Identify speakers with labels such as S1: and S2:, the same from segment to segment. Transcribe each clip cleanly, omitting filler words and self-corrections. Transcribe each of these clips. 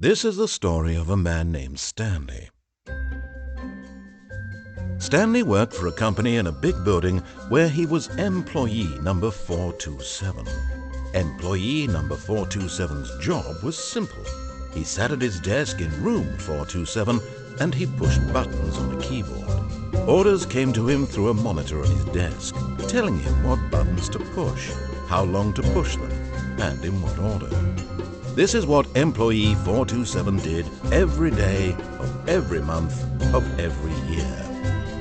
S1: This is the story of a man named Stanley. Stanley worked for a company in a big building where he was employee number 427. Employee number 427's job was simple. He sat at his desk in room 427 and he pushed buttons on a keyboard. Orders came to him through a monitor on his desk, telling him what buttons to push, how long to push them, and in what order. This is what employee 427 did every day of every month of every year.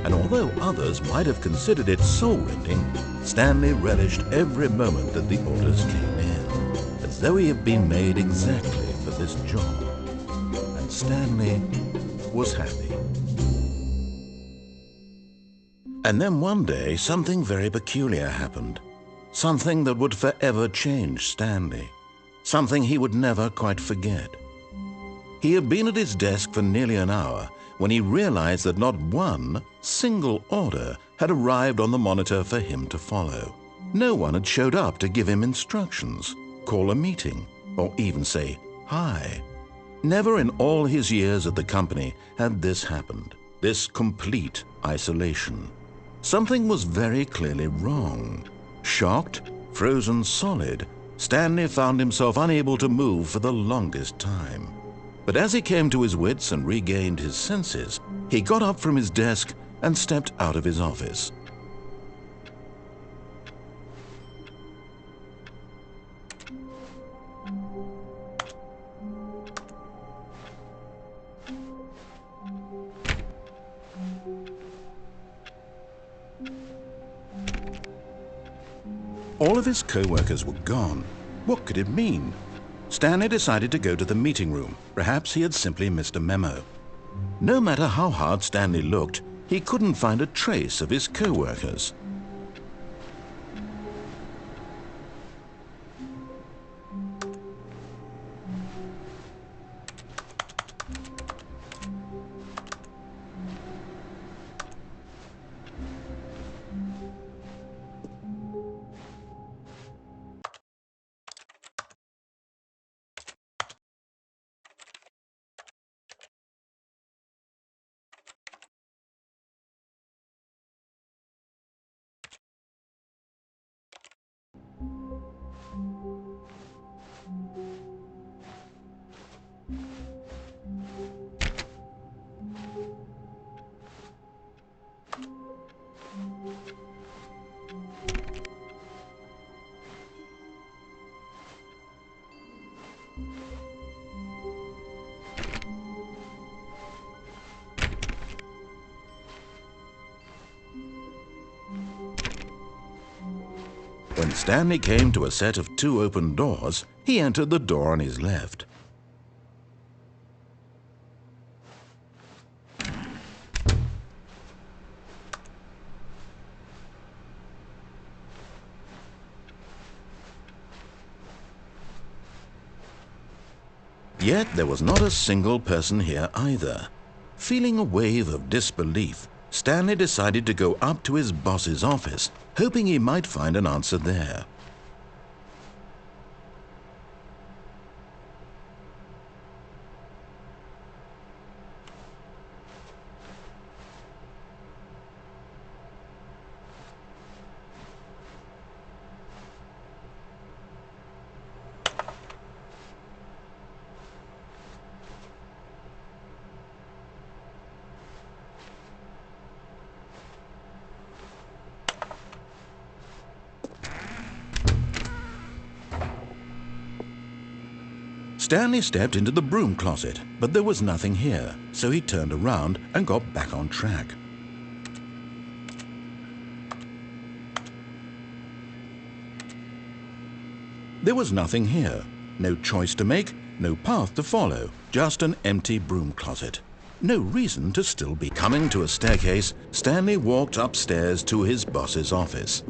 S1: And although others might have considered it soul-rending, Stanley relished every moment that the orders came in, as though he had been made exactly for this job. And Stanley was happy. And then one day, something very peculiar happened. Something that would forever change Stanley. Something he would never quite forget. He had been at his desk for nearly an hour when he realized that not one single order had arrived on the monitor for him to follow. No one had showed up to give him instructions, call a meeting, or even say hi. Never in all his years at the company had this happened, this complete isolation. Something was very clearly wrong. Shocked, frozen solid, Stanley found himself unable to move for the longest time. But as he came to his wits and regained his senses, he got up from his desk and stepped out of his office. All of his co-workers were gone. What could it mean? Stanley decided to go to the meeting room. Perhaps he had simply missed a memo. No matter how hard Stanley looked, he couldn't find a trace of his co-workers. When Stanley came to a set of 2 open doors, he entered the door on his left. Yet there was not a single person here either. Feeling a wave of disbelief, Stanley decided to go up to his boss's office, hoping he might find an answer there. Stanley stepped into the broom closet, but there was nothing here, so he turned around and got back on track. There was nothing here, no choice to make, no path to follow, just an empty broom closet. No reason to still be. Coming to a staircase, Stanley walked upstairs to his boss's office.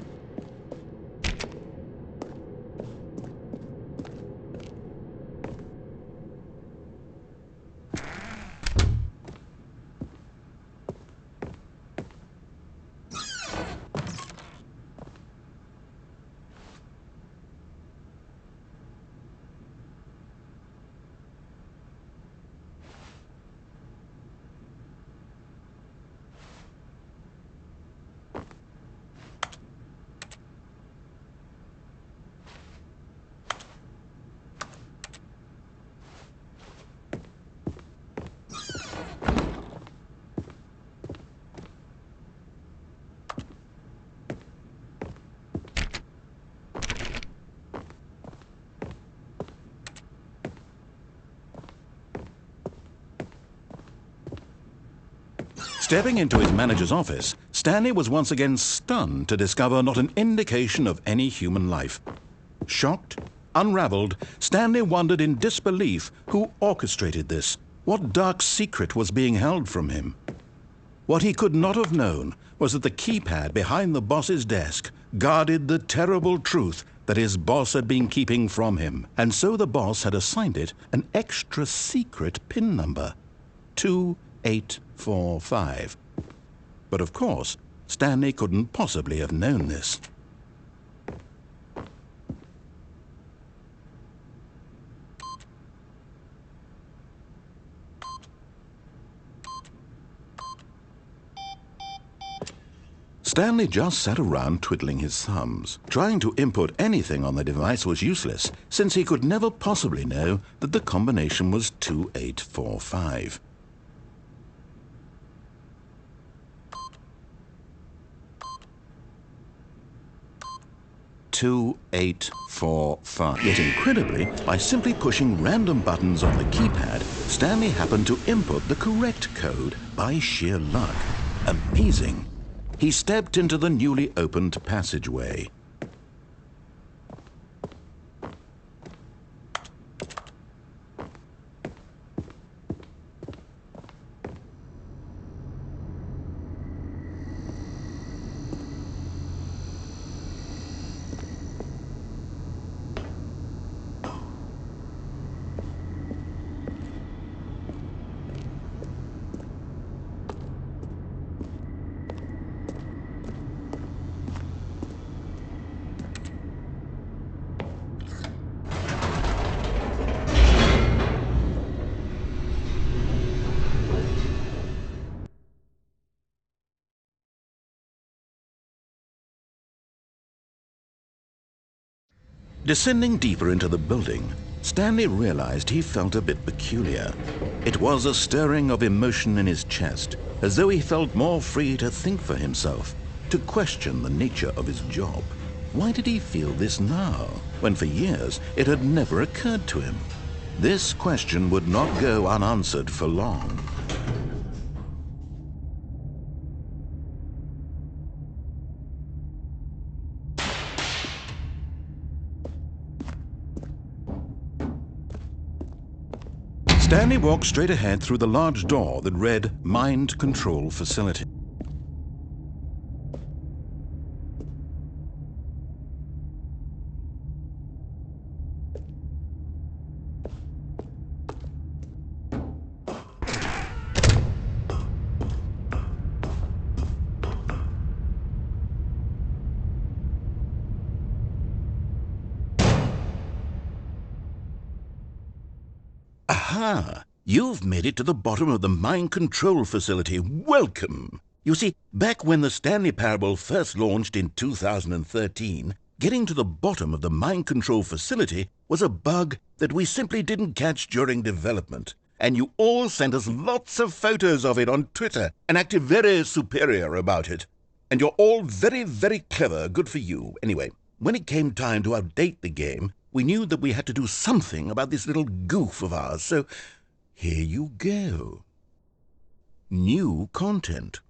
S1: Stepping into his manager's office, Stanley was once again stunned to discover not an indication of any human life. Shocked, unraveled, Stanley wondered in disbelief who orchestrated this. What dark secret was being held from him? What he could not have known was that the keypad behind the boss's desk guarded the terrible truth that his boss had been keeping from him, and so the boss had assigned it an extra secret PIN number, 2845. But of course, Stanley couldn't possibly have known this. Stanley just sat around twiddling his thumbs. Trying to input anything on the device was useless, since he could never possibly know that the combination was 2845. Yet incredibly, by simply pushing random buttons on the keypad, Stanley happened to input the correct code by sheer luck. Amazing. He stepped into the newly opened passageway. Descending deeper into the building, Stanley realized he felt a bit peculiar. It was a stirring of emotion in his chest, as though he felt more free to think for himself, to question the nature of his job. Why did he feel this now, when for years it had never occurred to him? This question would not go unanswered for long. Stanley walked straight ahead through the large door that read Mind Control Facility. Aha! You've made it to the bottom of the mind control facility. Welcome! You see, back when the Stanley Parable first launched in 2013, getting to the bottom of the mind control facility was a bug that we simply didn't catch during development. And you all sent us lots of photos of it on Twitter and acted very superior about it. And you're all very, very clever. Good for you. Anyway, when it came time to update the game, we knew that we had to do something about this little goof of ours, so here you go. New content.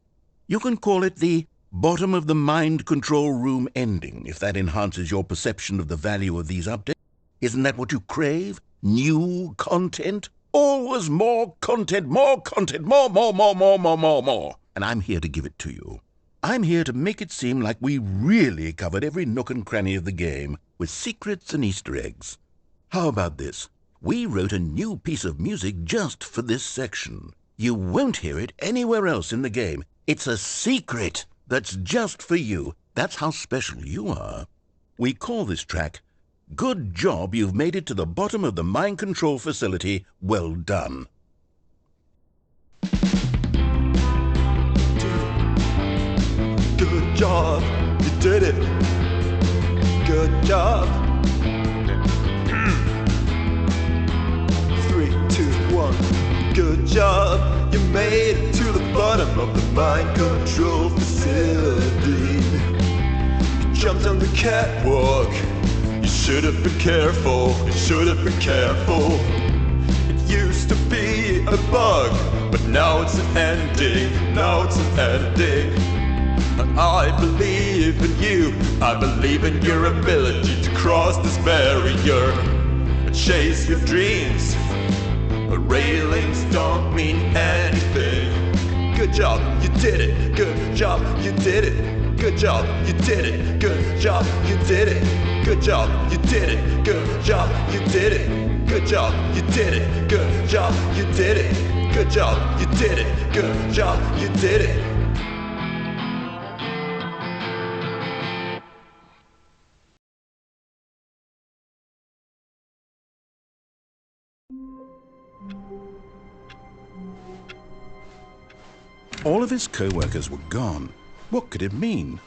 S1: You can call it the bottom of the mind control room ending, if that enhances your perception of the value of these updates. Isn't that what you crave? New content? Always more content, more content, more. And I'm here to give it to you. I'm here to make it seem like we really covered every nook and cranny of the game, with secrets and Easter eggs. How about this? We wrote a new piece of music just for this section. You won't hear it anywhere else in the game. It's a secret that's just for you. That's how special you are. We call this track, Good Job You've Made It to the Bottom of the Mind Control Facility. Well done.
S2: Good job, you did it. Good job. 3, 2, 1. Good job, you made it to the bottom of the mind control facility. You jumped on the catwalk. You should have been careful. You should have been careful. It used to be a bug. but now it's an ending, now it's an ending. And I believe in you, I believe in your ability to cross this barrier and chase your dreams. Railings don't mean anything. Good job, you did it. Good job, you did it. Good job, you did it. Good job, you did it. Good job, you did it. Good job, you did it. Good job, you did it. Good job, you did it. Good job, you did it. Good job, you did it.
S1: All of his co-workers were gone. What could it mean?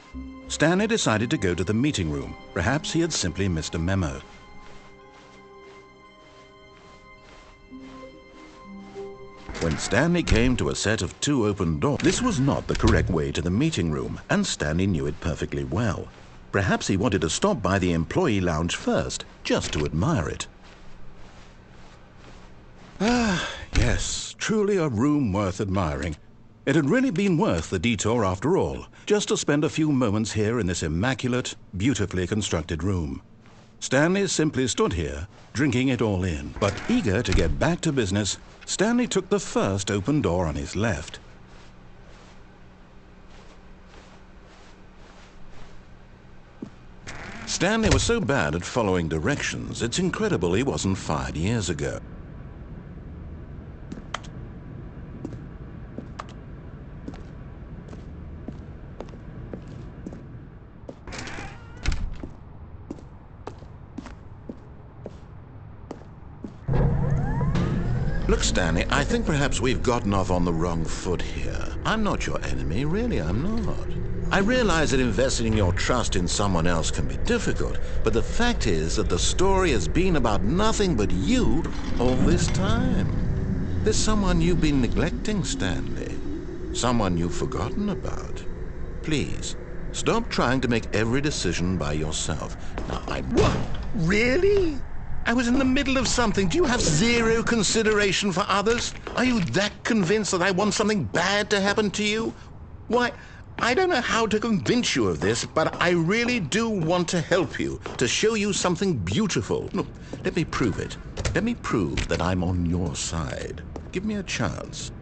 S1: Stanley decided to go to the meeting room. Perhaps he had simply missed a memo. When Stanley came to a set of 2 open doors, this was not the correct way to the meeting room, and Stanley knew it perfectly well. Perhaps he wanted to stop by the employee lounge first, just to admire it. Ah, yes, truly a room worth admiring. It had really been worth the detour after all, just to spend a few moments here in this immaculate, beautifully constructed room. Stanley simply stood here, drinking it all in. But eager to get back to business, Stanley took the first open door on his left. Stanley was so bad at following directions, it's incredible he wasn't fired years ago. Look, Stanley, I think perhaps we've gotten off on the wrong foot here. I'm not your enemy, really, I'm not. I realize that investing your trust in someone else can be difficult, but the fact is that the story has been about nothing but you all this time. There's someone you've been neglecting, Stanley. Someone you've forgotten about. Please, stop trying to make every decision by yourself. Now, What? Really? I was in the middle of something. Do you have zero consideration for others? Are you that convinced that I want something bad to happen to you? Why, I don't know how to convince you of this, but I really do want to help you, to show you something beautiful. Look, let me prove it. Let me prove that I'm on your side. Give me a chance.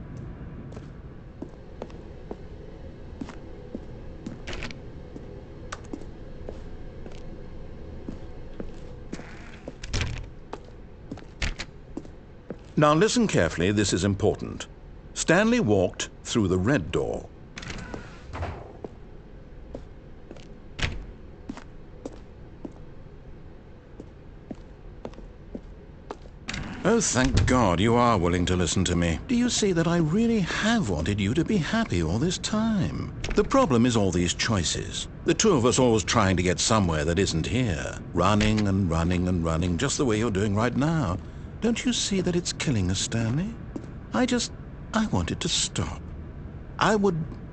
S1: Now listen carefully, this is important. Stanley walked through the red door. Oh, thank God you are willing to listen to me. Do you see that I really have wanted you to be happy all this time? The problem is all these choices. The two of us always trying to get somewhere that isn't here. Running and running and running, just the way you're doing right now. Don't you see that it's killing us, Stanley? I want it to stop.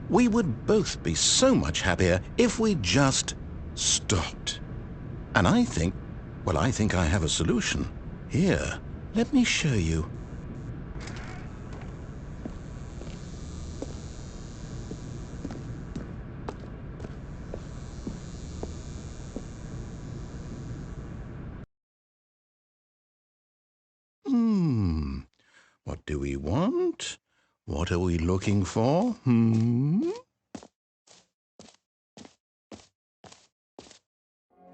S1: We would both be so much happier if we just stopped. And I think I have a solution. Here, let me show you. What do we want? What are we looking for?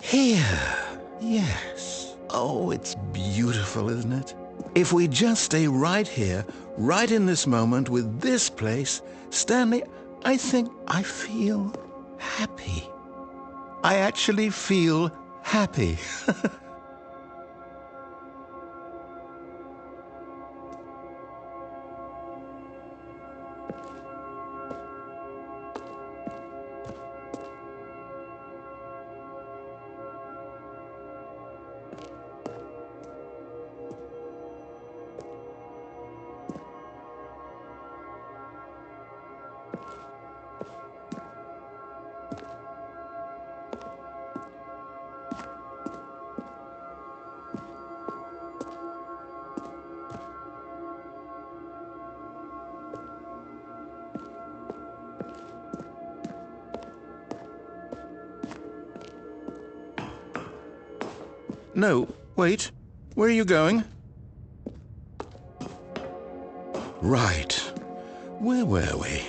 S1: Here. Yes. Oh, it's beautiful, isn't it? If we just stay right here, right in this moment with this place, Stanley, I think I feel happy. I actually feel happy. No, wait. Where are you going? Right. Where were we?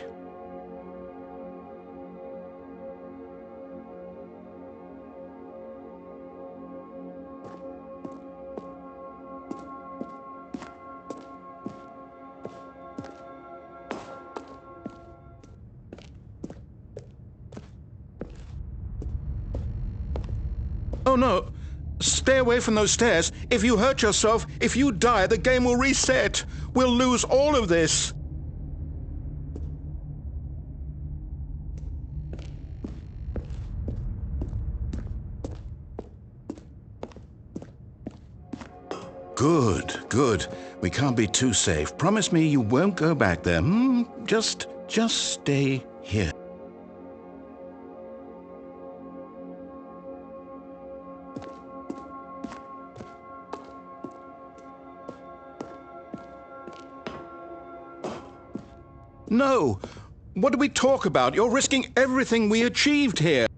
S1: Oh no! Stay away from those stairs. If you hurt yourself, if you die, the game will reset. We'll lose all of this. Good, good. We can't be too safe. Promise me you won't go back there. Just stay here. No! What do we talk about? You're risking everything we achieved here.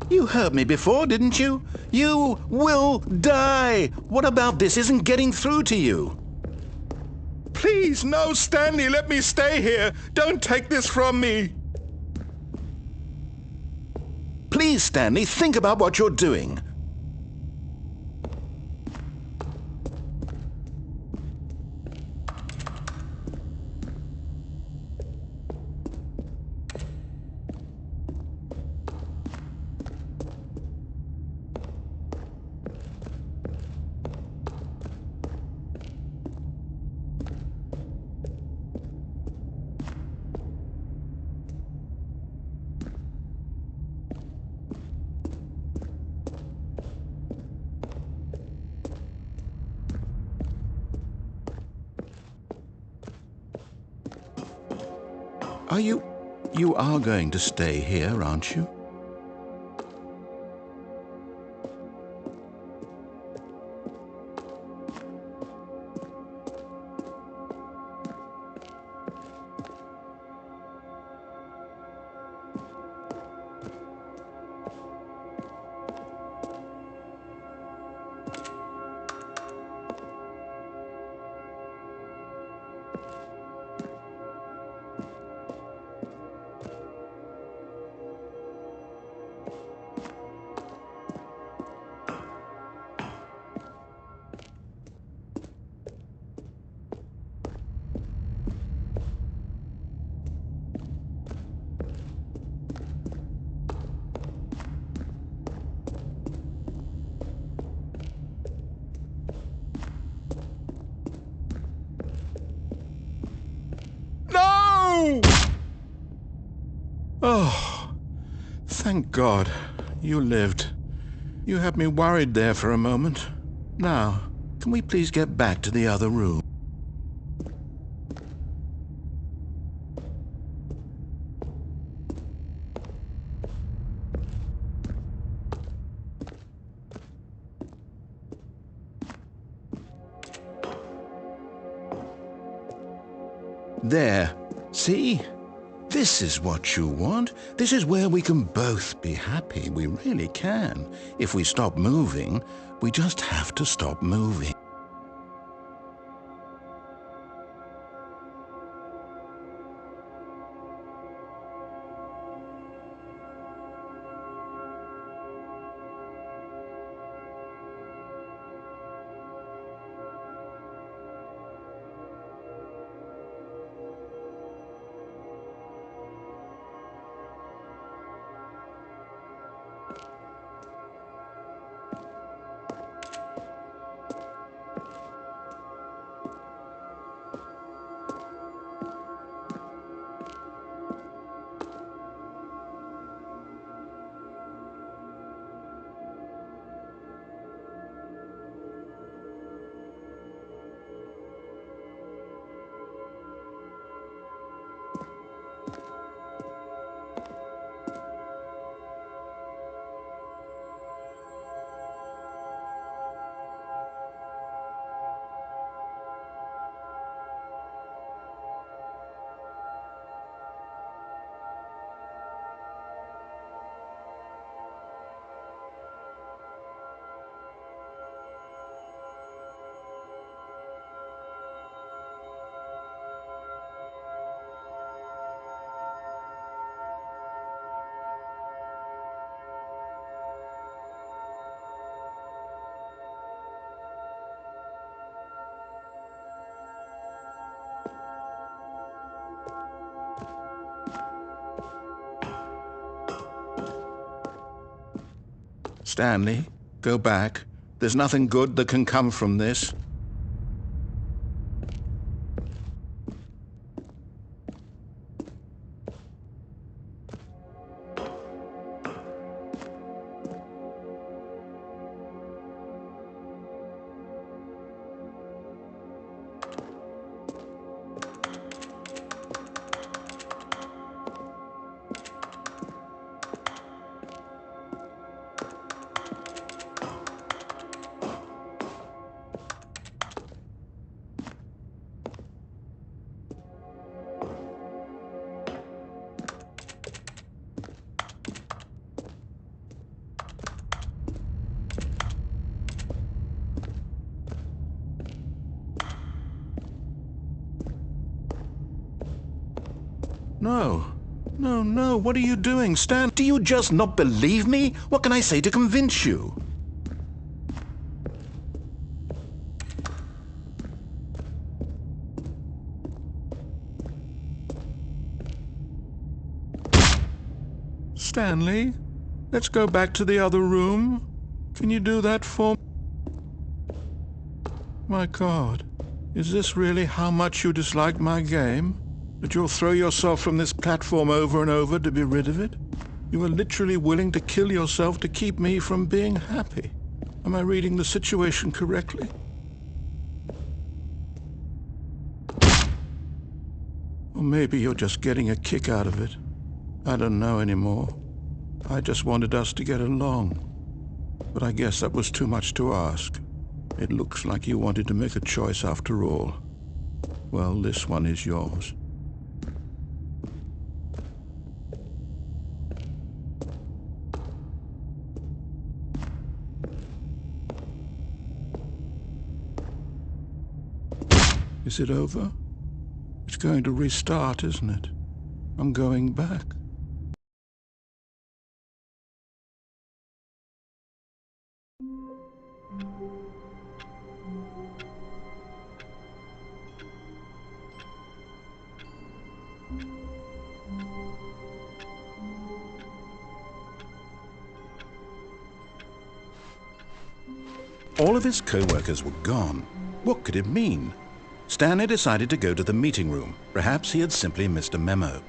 S1: You heard me before, didn't you? You will die! What about this isn't getting through to you? Please, no, Stanley, let me stay here. Don't take this from me. Please, Stanley, think about what you're doing. You are going to stay here, aren't you? Oh, thank God you lived. You had me worried there for a moment. Now, can we please get back to the other room? There. See? This is what you want. This is where we can both be happy. We really can. If we stop moving, we just have to stop moving. Stanley, go back. There's nothing good that can come from this. No, what are you doing, Stan? Do you just not believe me? What can I say to convince you? Stanley, let's go back to the other room. Can you do that for me? My God, is this really how much you dislike my game? That you'll throw yourself from this platform over and over to be rid of it? You are literally willing to kill yourself to keep me from being happy. Am I reading the situation correctly? Or maybe you're just getting a kick out of it. I don't know anymore. I just wanted us to get along. But I guess that was too much to ask. It looks like you wanted to make a choice after all. Well, this one is yours. Is it over? It's going to restart, isn't it? I'm going back. All of his co-workers were gone. What could it mean? Stanley decided to go to the meeting room. Perhaps he had simply missed a memo.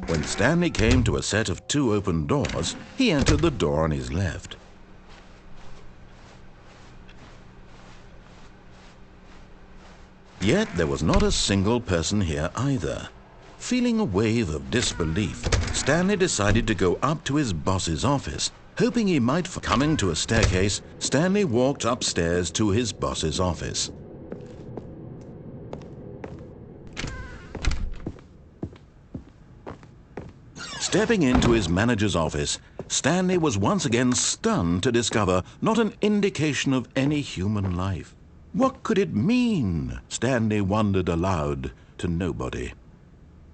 S1: When Stanley came to a set of 2 open doors, he entered the door on his left. Yet there was not a single person here either. Feeling a wave of disbelief, Stanley decided to go up to his boss's office, hoping he might find. Coming to a staircase, Stanley walked upstairs to his boss's office. Stepping into his manager's office, Stanley was once again stunned to discover not an indication of any human life. What could it mean? Stanley wondered aloud to nobody.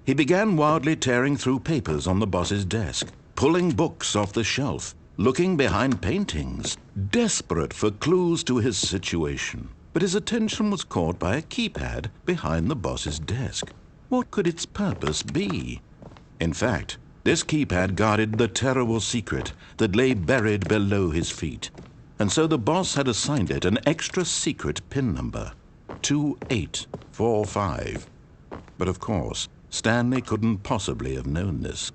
S1: He began wildly tearing through papers on the boss's desk, pulling books off the shelf, looking behind paintings, desperate for clues to his situation. But his attention was caught by a keypad behind the boss's desk. What could its purpose be? In fact, this keypad guarded the terrible secret that lay buried below his feet. And so the boss had assigned it an extra secret PIN number, 2845. But of course, Stanley couldn't possibly have known this.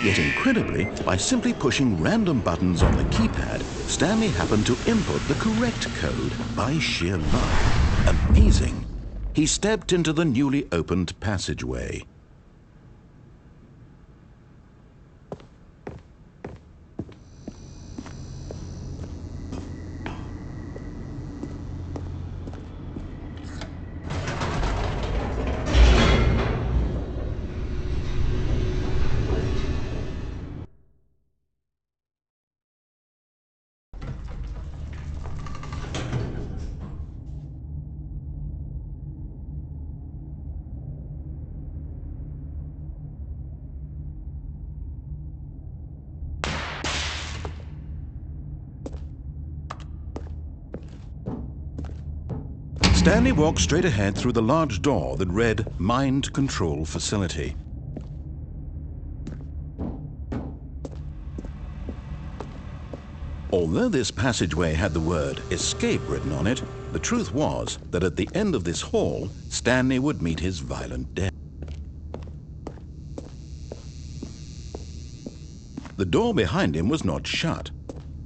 S1: Yet incredibly, by simply pushing random buttons on the keypad, Stanley happened to input the correct code by sheer luck. Amazing. He stepped into the newly opened passageway. Stanley walked straight ahead through the large door that read Mind Control Facility. Although this passageway had the word escape written on it, the truth was that at the end of this hall, Stanley would meet his violent death. The door behind him was not shut.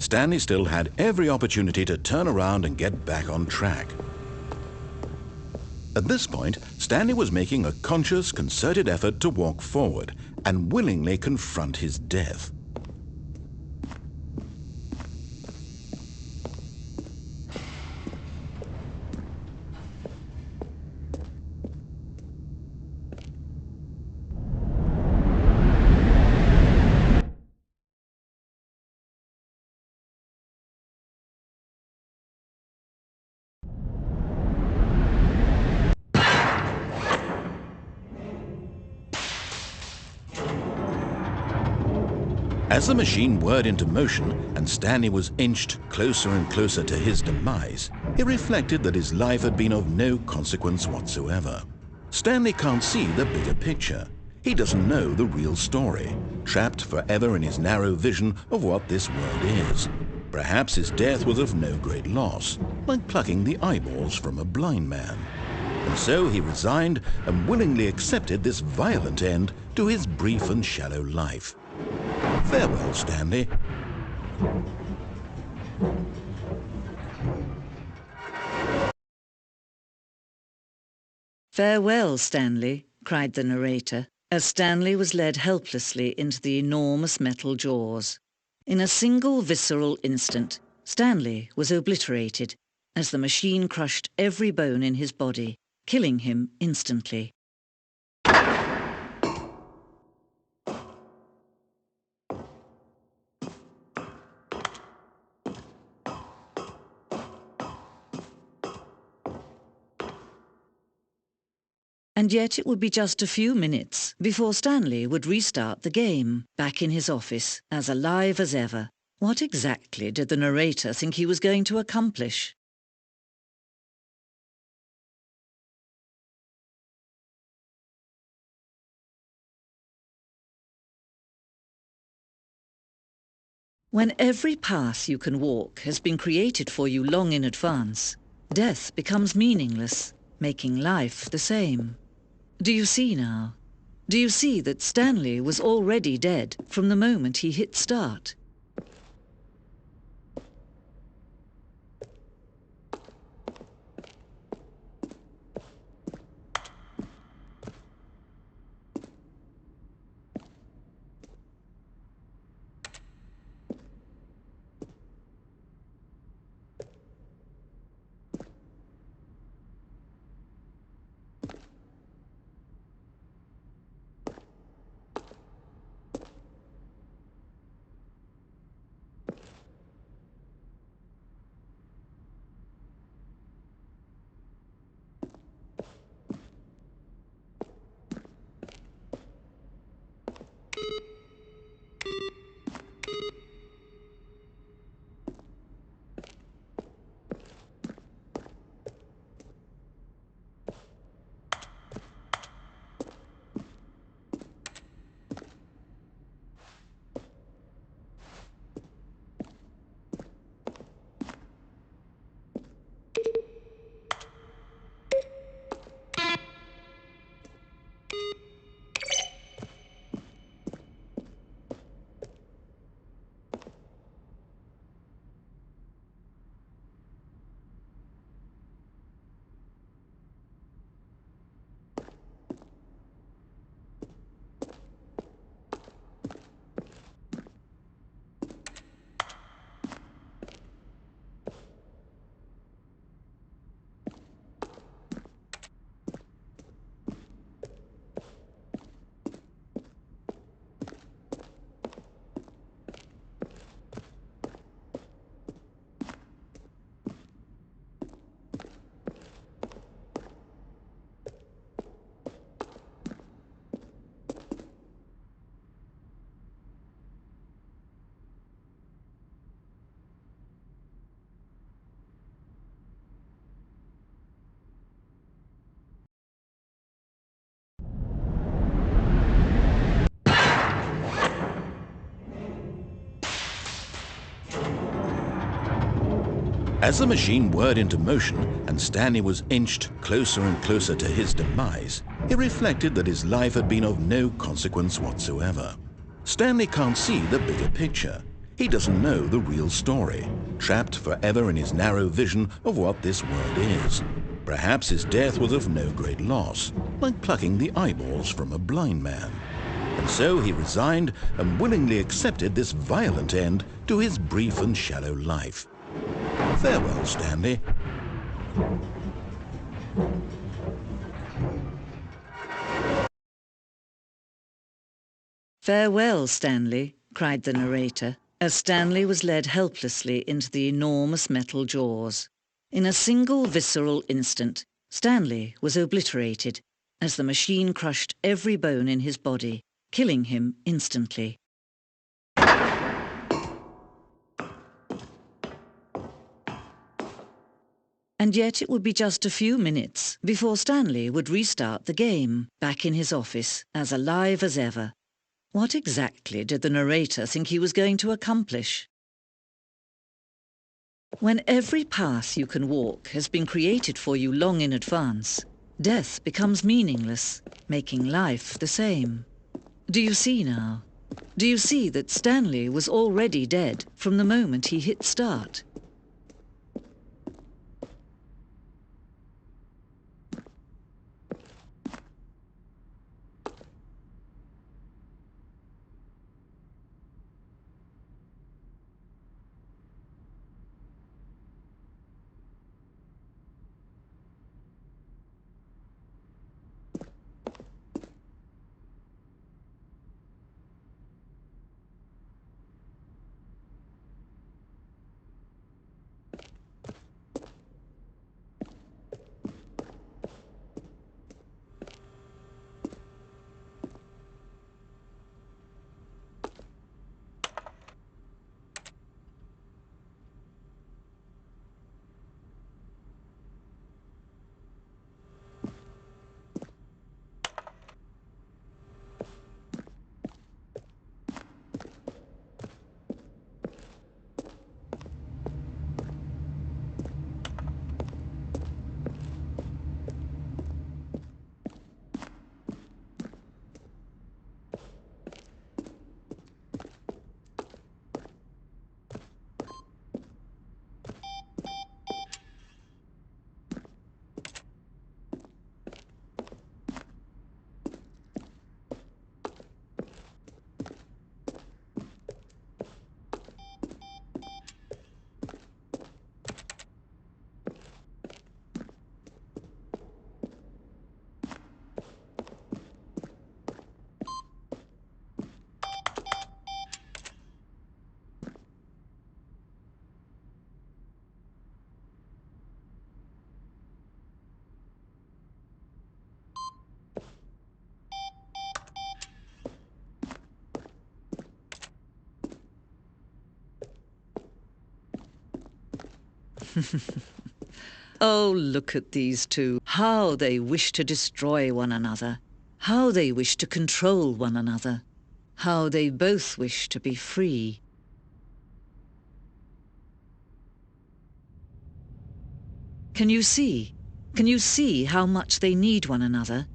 S1: Stanley still had every opportunity to turn around and get back on track. At this point, Stanley was making a conscious, concerted effort to walk forward and willingly confront his death. As the machine whirred into motion and Stanley was inched closer and closer to his demise, he reflected that his life had been of no consequence whatsoever. Stanley can't see the bigger picture. He doesn't know the real story, trapped forever in his narrow vision of what this world is. Perhaps his death was of no great loss, like plucking the eyeballs from a blind man. And so he resigned and willingly accepted this violent end to his brief and shallow life. Farewell, Stanley.
S3: "Farewell, Stanley," cried the narrator, as Stanley was led helplessly into the enormous metal jaws. In a single visceral instant, Stanley was obliterated as the machine crushed every bone in his body, killing him instantly. And yet it would be just a few minutes before Stanley would restart the game, back in his office, as alive as ever. What exactly did the narrator think he was going to accomplish? When every path you can walk has been created for you long in advance, death becomes meaningless, making life the same. Do you see now? Do you see that Stanley was already dead from the moment he hit start?
S1: As the machine whirred into motion and Stanley was inched closer and closer to his demise, he reflected that his life had been of no consequence whatsoever. Stanley can't see the bigger picture. He doesn't know the real story, trapped forever in his narrow vision of what this world is. Perhaps his death was of no great loss, like plucking the eyeballs from a blind man. And so he resigned and willingly accepted this violent end to his brief and shallow life. Farewell, Stanley.
S3: "Farewell, Stanley," cried the narrator, as Stanley was led helplessly into the enormous metal jaws. In a single visceral instant, Stanley was obliterated as the machine crushed every bone in his body, killing him instantly. And yet it would be just a few minutes before Stanley would restart the game, back in his office, as alive as ever. What exactly did the narrator think he was going to accomplish? When every path you can walk has been created for you long in advance, death becomes meaningless, making life the same. Do you see now? Do you see that Stanley was already dead from the moment he hit start? Oh, look at these two. How they wish to destroy one another. How they wish to control one another. How they both wish to be free. Can you see? Can you see how much they need one another?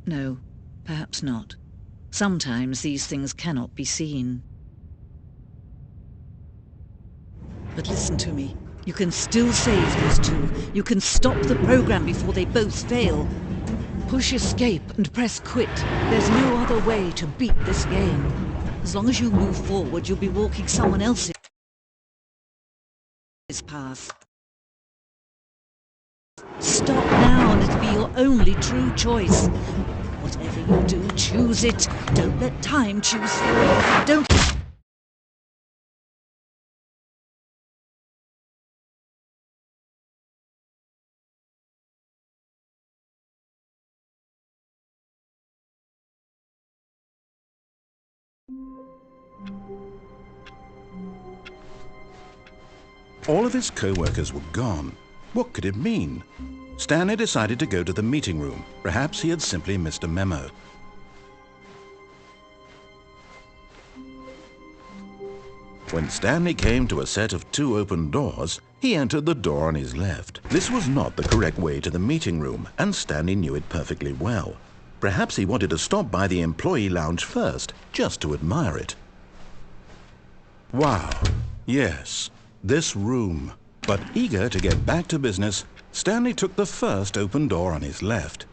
S3: No, perhaps not. Sometimes these things cannot be seen. But listen to me. You can still save these two. You can stop the program before they both fail. Push escape and press quit. There's no other way to beat this game. As long as you move forward, you'll be walking someone else's path. Stop now and it'll be your only true choice. Whatever you do, choose it. Don't let time choose for you. Don't...
S1: All of his co-workers were gone. What could it mean? Stanley decided to go to the meeting room. Perhaps he had simply missed a memo. When Stanley came to a set of 2 open doors, He entered the door on his left. This was not the correct way to the meeting room, and Stanley knew it perfectly well. Perhaps he wanted to stop by the employee lounge first, just to admire it. Wow, yes, this room. But eager to get back to business, Stanley took the first open door on his left.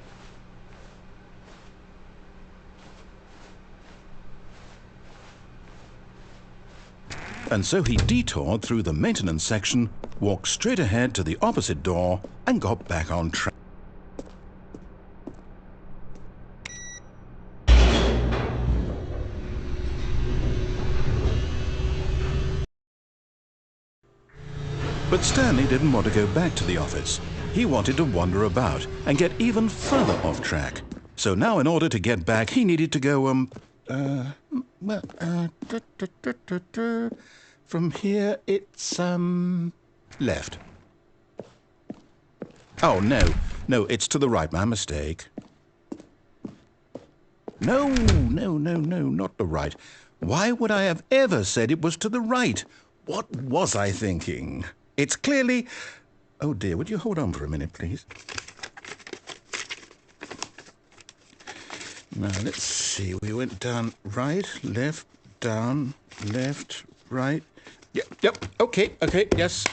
S1: And so he detoured through the maintenance section, walked straight ahead to the opposite door, and got back on track. But Stanley didn't want to go back to the office. He wanted to wander about and get even further off track. So now in order to get back, he needed to go, from here it's, left. Oh, no, it's to the right, my mistake. No, not the right. Why would I have ever said it was to the right? What was I thinking? It's clearly... Oh dear, would you hold on for a minute, please? Now, let's see. We went down right, left, down, left, right. Yep, okay, yes.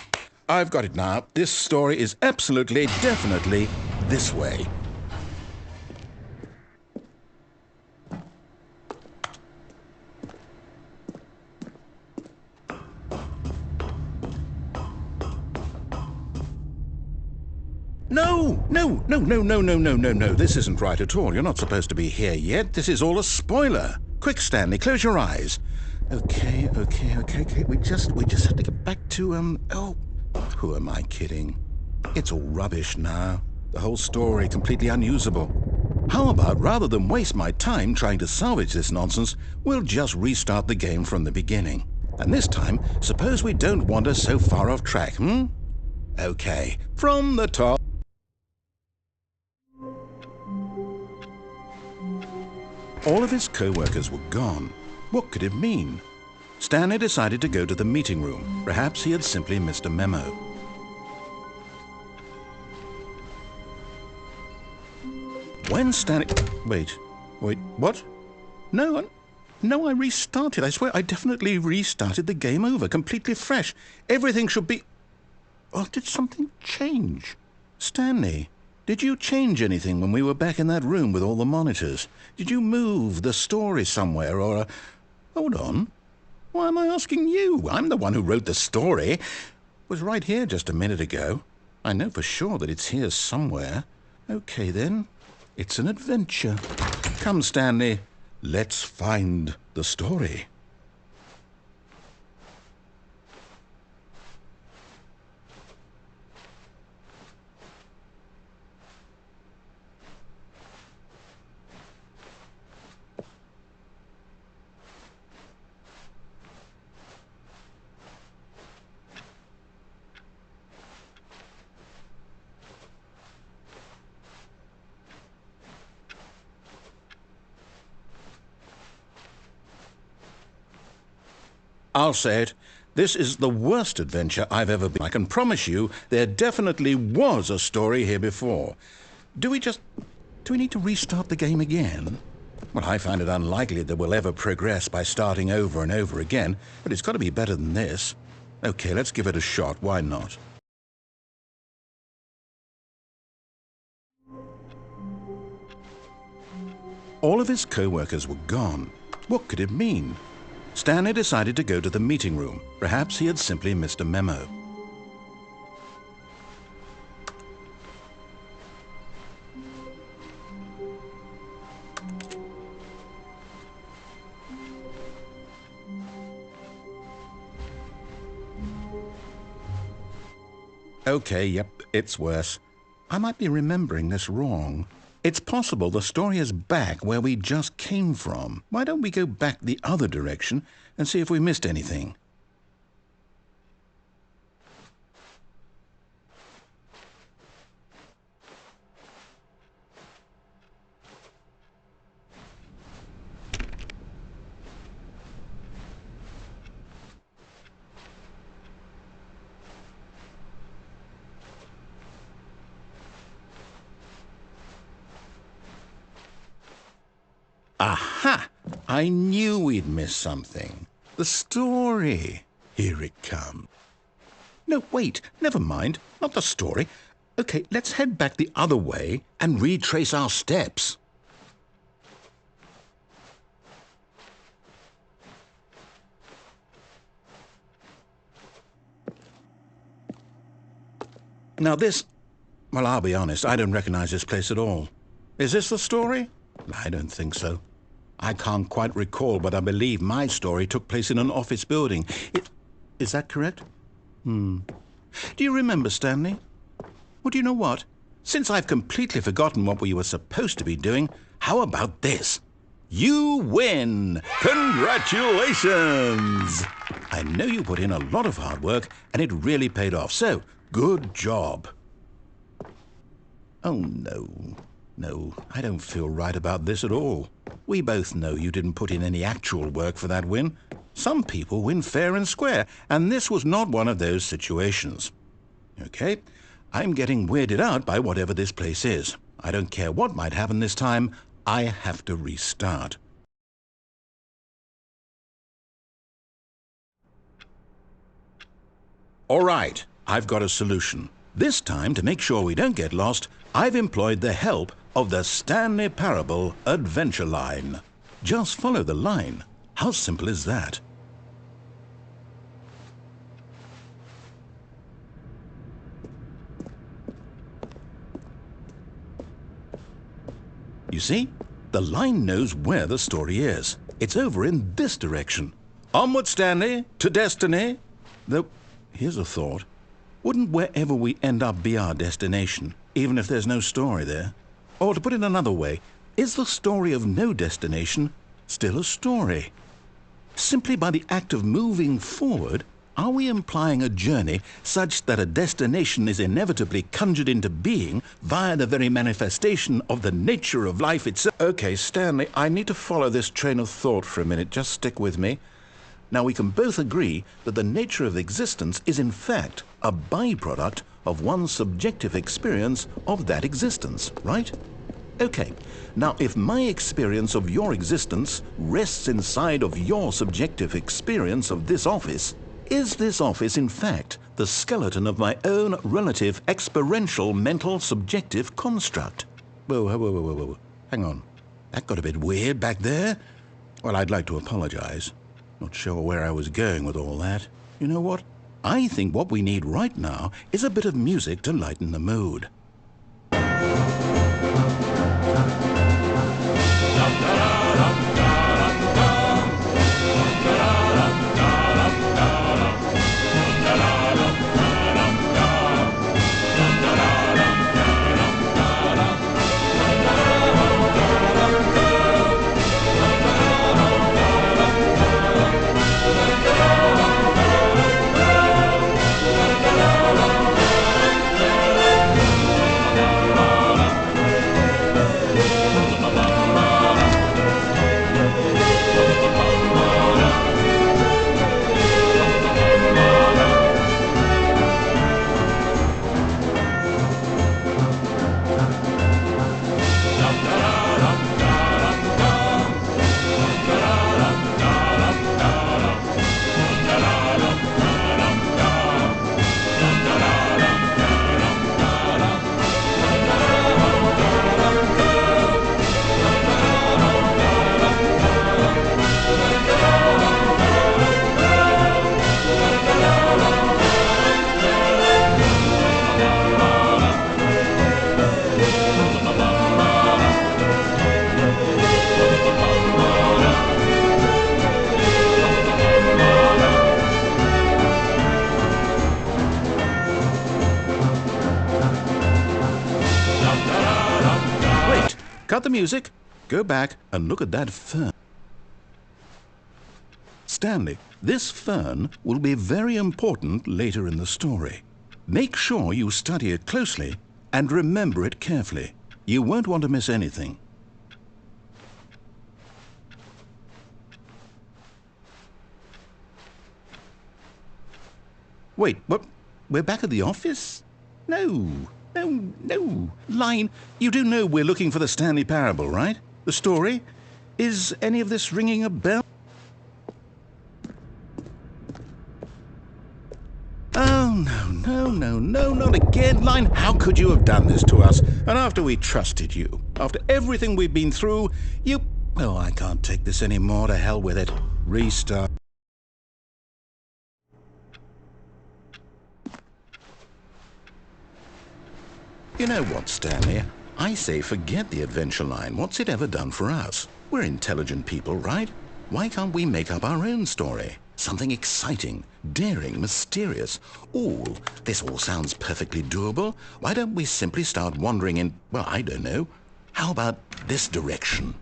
S1: I've got it now. This story is absolutely, definitely this way. No. This isn't right at all. You're not supposed to be here yet. This is all a spoiler. Quick, Stanley, close your eyes. Okay. We just have to get back to, oh, who am I kidding? It's all rubbish now. The whole story completely unusable. How about, rather than waste my time trying to salvage this nonsense, we'll just restart the game from the beginning. And this time, suppose we don't wander so far off track, Okay, from the top. All of his co-workers were gone. What could it mean? Stanley decided to go to the meeting room. Perhaps he had simply missed a memo. When Stanley... Wait, what? No, I restarted. I swear I definitely restarted the game over, completely fresh. Everything should be... Oh, did something change? Stanley, did you change anything when we were back in that room with all the monitors? Did you move the story somewhere or... Hold on. Why am I asking you? I'm the one who wrote the story. It was right here just a minute ago. I know for sure that it's here somewhere. Okay, then. It's an adventure. Come, Stanley. Let's find the story. I'll say it. This is the worst adventure I've ever been. I can promise you there definitely was a story here before. Do we need to restart the game again? Well, I find it unlikely that we'll ever progress by starting over and over again, but it's got to be better than this. Okay, let's give it a shot. Why not? All of his co-workers were gone. What could it mean? Stanley decided to go to the meeting room. Perhaps he had simply missed a memo. Okay, yep, it's worse. I might be remembering this wrong. It's possible the story is back where we just came from. Why don't we go back the other direction and see if we missed anything? Aha! I knew we'd miss something. The story. Here it comes. No, wait, never mind. Not the story. Okay, let's head back the other way and retrace our steps. Now this, well, I'll be honest, I don't recognize this place at all. Is this the story? I don't think so. I can't quite recall, but I believe my story took place in an office building. Is that correct? Do you remember, Stanley? Well, do you know what? Since I've completely forgotten what we were supposed to be doing, how about this? You win! Congratulations! I know you put in a lot of hard work, and it really paid off, so good job. Oh, no. No, I don't feel right about this at all. We both know you didn't put in any actual work for that win. Some people win fair and square, and this was not one of those situations. Okay, I'm getting weirded out by whatever this place is. I don't care what might happen this time. I have to restart. All right, I've got a solution. This time, to make sure we don't get lost, I've employed the help of the Stanley Parable Adventure Line. Just follow the line. How simple is that? You see, the line knows where the story is. It's over in this direction. Onward, Stanley, to destiny. Though, here's a thought. Wouldn't wherever we end up be our destination, even if there's no story there? Or to put it another way, is the story of no destination still a story? Simply by the act of moving forward, are we implying a journey such that a destination is inevitably conjured into being via the very manifestation of the nature of life itself? Okay, Stanley, I need to follow this train of thought for a minute. Just stick with me. Now, we can both agree that the nature of existence is in fact a byproduct of one's subjective experience of that existence, right? Okay, now if my experience of your existence rests inside of your subjective experience of this office, is this office in fact the skeleton of my own relative experiential mental subjective construct? Whoa. Hang on. That got a bit weird back there. Well, I'd like to apologize. Not sure where I was going with all that. You know what? I think what we need right now is a bit of music to lighten the mood. Cut the music, go back and look at that fern. Stanley, this fern will be very important later in the story. Make sure you study it closely and remember it carefully. You won't want to miss anything. Wait, what? We're back at the office? No. Line, you do know we're looking for the Stanley Parable, right? The story? Is any of this ringing a bell? Oh, no, not again. Line, how could you have done this to us? And after we trusted you, after everything we've been through, you... Oh, I can't take this anymore. To hell with it. Restart. You know what, Stanley? I say forget the adventure line. What's it ever done for us? We're intelligent people, right? Why can't we make up our own story? Something exciting, daring, mysterious. This all sounds perfectly doable. Why don't we simply start wandering in, well, I don't know. How about this direction?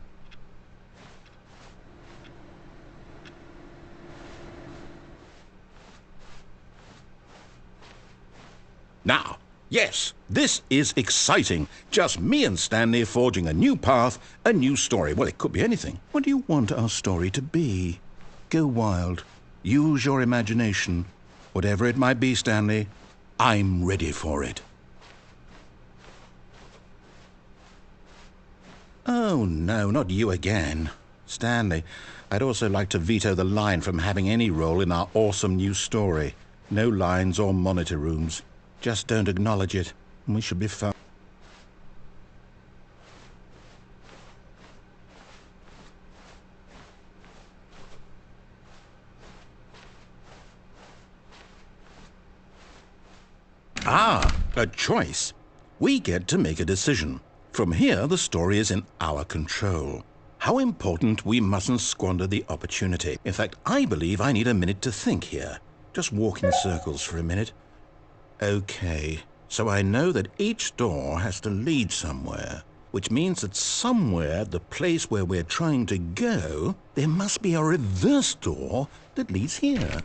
S1: Now, yes, this is exciting. Just me and Stanley forging a new path, a new story. Well, it could be anything. What do you want our story to be? Go wild. Use your imagination. Whatever it might be, Stanley, I'm ready for it. Oh, no, not you again. Stanley, I'd also like to veto the line from having any role in our awesome new story. No lines or monitor rooms. Just don't acknowledge it, and we should be fine. A choice. We get to make a decision. From here, the story is in our control. How important we mustn't squander the opportunity. In fact, I believe I need a minute to think here. Just walk in circles for a minute. Okay, so I know that each door has to lead somewhere, which means that somewhere, the place where we're trying to go, there must be a reverse door that leads here.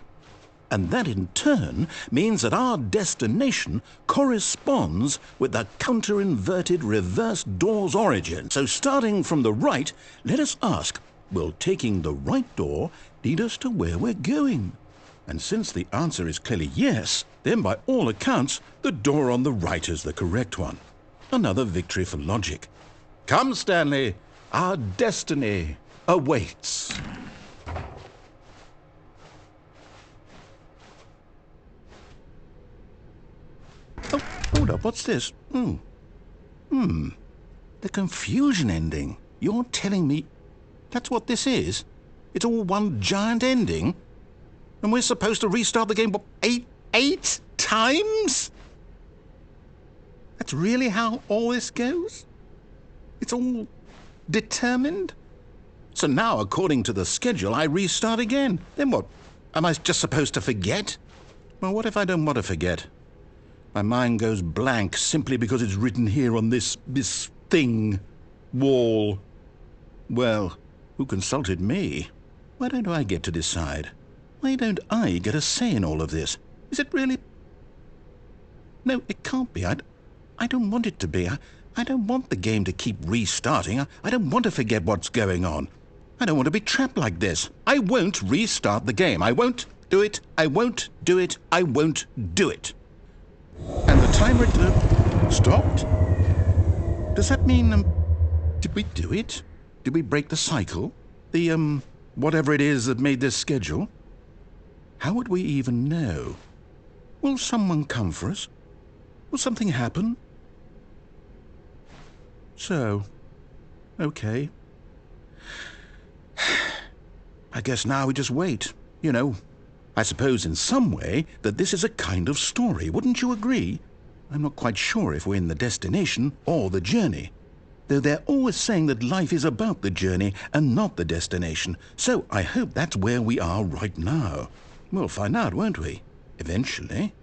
S1: And that in turn means that our destination corresponds with the counter-inverted reverse door's origin. So starting from the right, let us ask, will taking the right door lead us to where we're going? And since the answer is clearly yes, then by all accounts, the door on the right is the correct one. Another victory for logic. Come, Stanley, our destiny awaits. Oh, hold up, what's this? The confusion ending. You're telling me that's what this is? It's all one giant ending? And we're supposed to restart the game, what, eight times? That's really how all this goes? It's all determined? So now, according to the schedule, I restart again. Then what? Am I just supposed to forget? Well, what if I don't want to forget? My mind goes blank simply because it's written here on this thing, wall. Well, who consulted me? Why don't I get to decide? Why don't I get a say in all of this? Is it really? No, it can't be. I don't want it to be. I don't want the game to keep restarting. I don't want to forget what's going on. I don't want to be trapped like this. I won't restart the game. I won't do it. I won't do it. I won't do it. And the timer stopped? Does that mean, did we do it? Did we break the cycle? The, whatever it is that made this schedule? How would we even know? Will someone come for us? Will something happen? So, okay. I guess now we just wait, you know. I suppose in some way that this is a kind of story, wouldn't you agree? I'm not quite sure if we're in the destination or the journey. Though they're always saying that life is about the journey and not the destination. So I hope that's where we are right now. We'll find out, won't we? Eventually.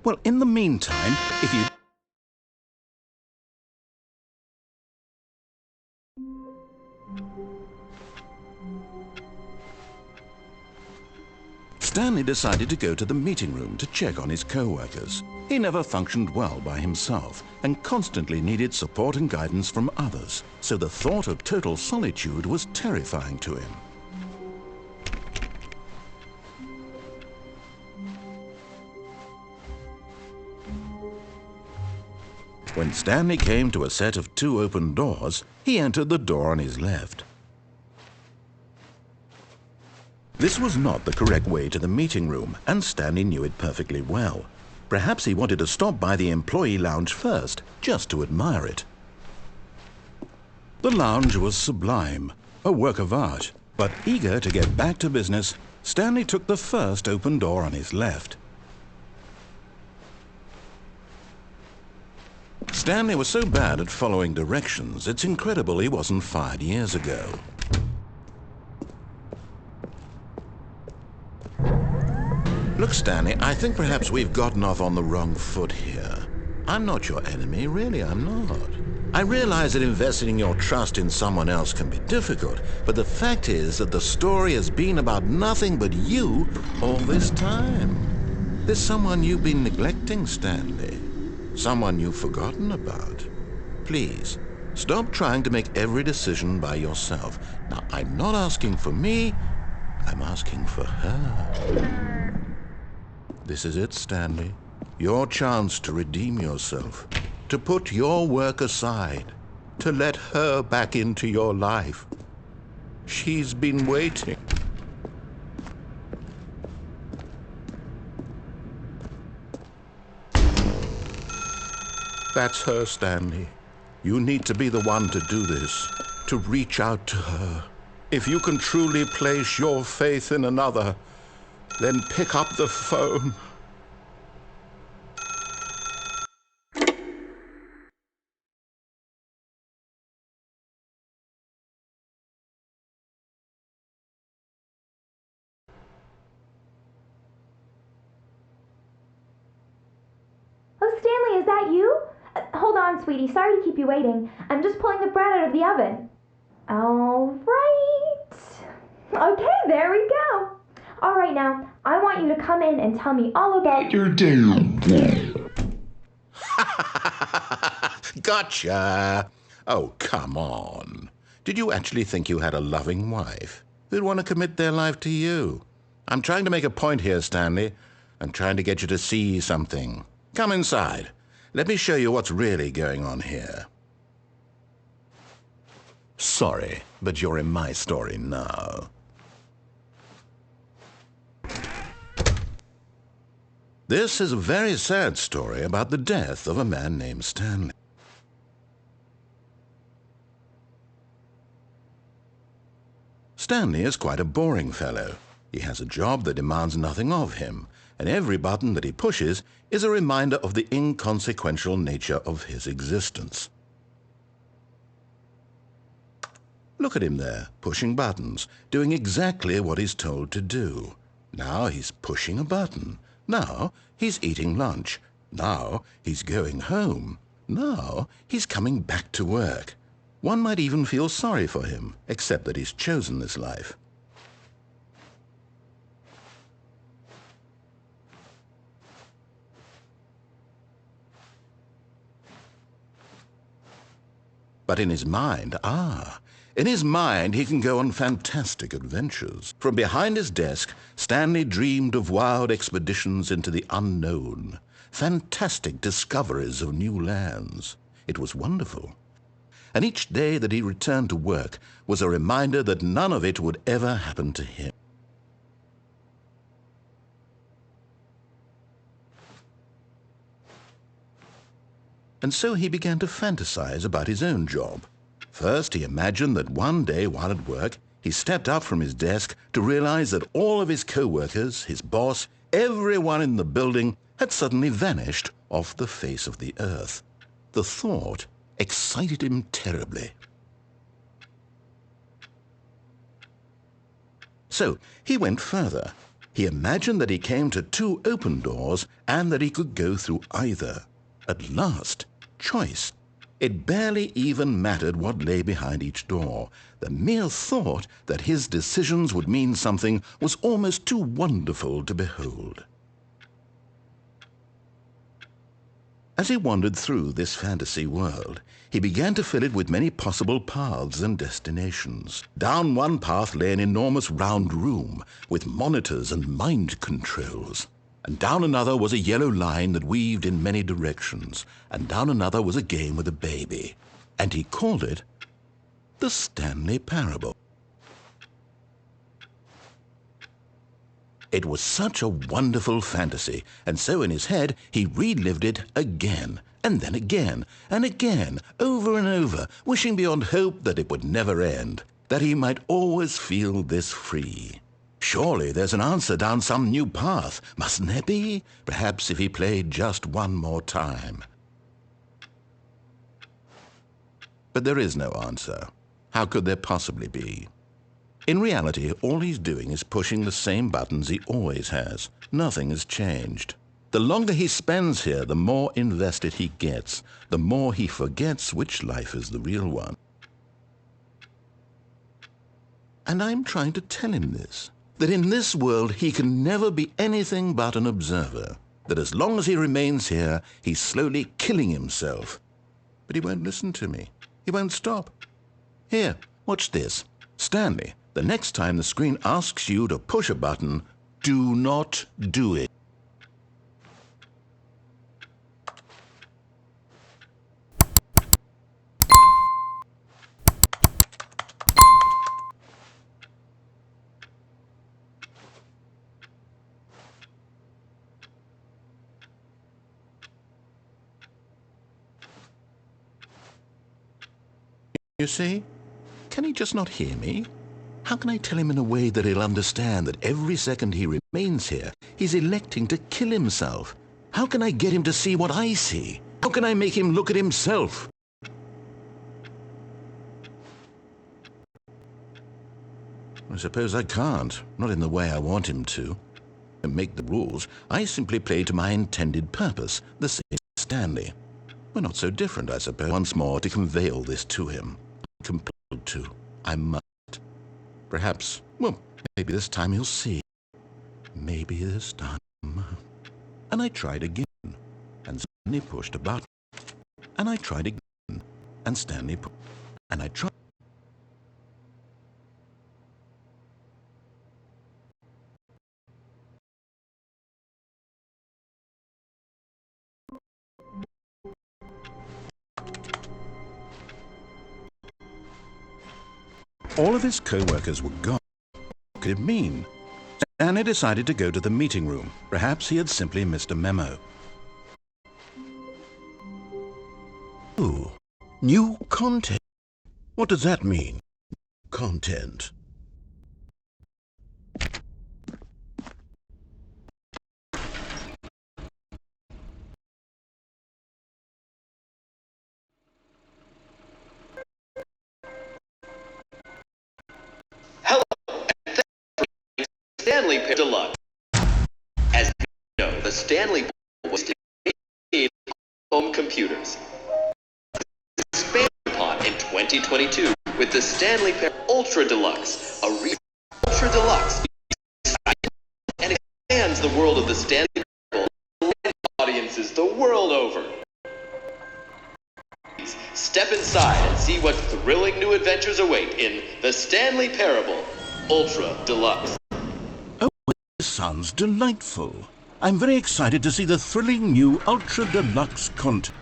S1: Well, in the meantime, if you... Stanley decided to go to the meeting room to check on his co-workers. He never functioned well by himself and constantly needed support and guidance from others, so the thought of total solitude was terrifying to him. When Stanley came to a set of 2 open doors, he entered the door on his left. This was not the correct way to the meeting room, and Stanley knew it perfectly well. Perhaps he wanted to stop by the employee lounge first, just to admire it. The lounge was sublime, a work of art. But eager to get back to business, Stanley took the first open door on his left. Stanley was so bad at following directions, it's incredible he wasn't fired years ago. Look, Stanley, I think perhaps we've gotten off on the wrong foot here. I'm not your enemy, really, I'm not. I realize that investing your trust in someone else can be difficult, but the fact is that the story has been about nothing but you all this time. There's someone you've been neglecting, Stanley. Someone you've forgotten about. Please, stop trying to make every decision by yourself. Now, I'm not asking for me, I'm asking for her. This is it, Stanley. Your chance to redeem yourself. To put your work aside, to let her back into your life. She's been waiting. That's her, Stanley. You need to be the one to do this, to reach out to her. If you can truly place your faith in another, then pick up the phone.
S4: Oh, Stanley, is that you? Hold on, sweetie. Sorry to keep you waiting. I'm just pulling the bread out of the oven. All right. Okay, there we go. All right, now, I want you to come in and tell me all about your day.
S1: Gotcha! Oh, come on. Did you actually think you had a loving wife who'd want to commit their life to you? I'm trying to make a point here, Stanley. I'm trying to get you to see something. Come inside. Let me show you what's really going on here. Sorry, but you're in my story now. This is a very sad story about the death of a man named Stanley. Stanley is quite a boring fellow. He has a job that demands nothing of him, and every button that he pushes is a reminder of the inconsequential nature of his existence. Look at him there, pushing buttons, doing exactly what he's told to do. Now he's pushing a button. Now he's eating lunch. Now he's going home. Now he's coming back to work. One might even feel sorry for him, except that he's chosen this life. But in his mind, in his mind he can go on fantastic adventures. From behind his desk, Stanley dreamed of wild expeditions into the unknown, fantastic discoveries of new lands. It was wonderful. And each day that he returned to work was a reminder that none of it would ever happen to him. And so he began to fantasize about his own job. First, he imagined that one day while at work, he stepped up from his desk to realize that all of his co-workers, his boss, everyone in the building had suddenly vanished off the face of the earth. The thought excited him terribly. So he went further. He imagined that he came to 2 open doors and that he could go through either. At last, choice. It barely even mattered what lay behind each door. The mere thought that his decisions would mean something was almost too wonderful to behold. As he wandered through this fantasy world, he began to fill it with many possible paths and destinations. Down one path lay an enormous round room with monitors and mind controls. And down another was a yellow line that weaved in many directions, and down another was a game with a baby. And he called it the Stanley Parable. It was such a wonderful fantasy, and so in his head he relived it again, and then again, and again, over and over, wishing beyond hope that it would never end, that he might always feel this free. Surely there's an answer down some new path, mustn't there be? Perhaps if he played just one more time. But there is no answer. How could there possibly be? In reality, all he's doing is pushing the same buttons he always has. Nothing has changed. The longer he spends here, the more invested he gets, the more he forgets which life is the real one. And I'm trying to tell him this, that in this world he can never be anything but an observer, that as long as he remains here, he's slowly killing himself. But he won't listen to me. He won't stop. Here, watch this. Stanley, the next time the screen asks you to push a button, do not do it. You see? Can he just not hear me? How can I tell him in a way that he'll understand that every second he remains here, he's electing to kill himself? How can I get him to see what I see? How can I make him look at himself? I suppose I can't, not in the way I want him to. I make the rules. I simply play to my intended purpose, the same as Stanley. We're not so different, I suppose. Once more to convey all this to him. Compelled to. I must. Perhaps, well, maybe this time he'll see. Maybe this time. And I tried again, and Stanley pushed a button. And I tried again, and Stanley pushed. And I tried. All of his co-workers were gone. What could it mean? Stanley decided to go to the meeting room. Perhaps he had simply missed a memo. Ooh, new content. What does that mean? Content.
S5: Stanley Deluxe. As you know, the Stanley was made home computers. Expanded upon in 2022 with the Stanley Ultra Deluxe, a Ultra Deluxe, and expands the world of the Stanley to audiences the world over. Step inside and see what thrilling new adventures await in the Stanley Parable Ultra Deluxe.
S1: This sounds delightful. I'm very excited to see the thrilling new Ultra Deluxe content.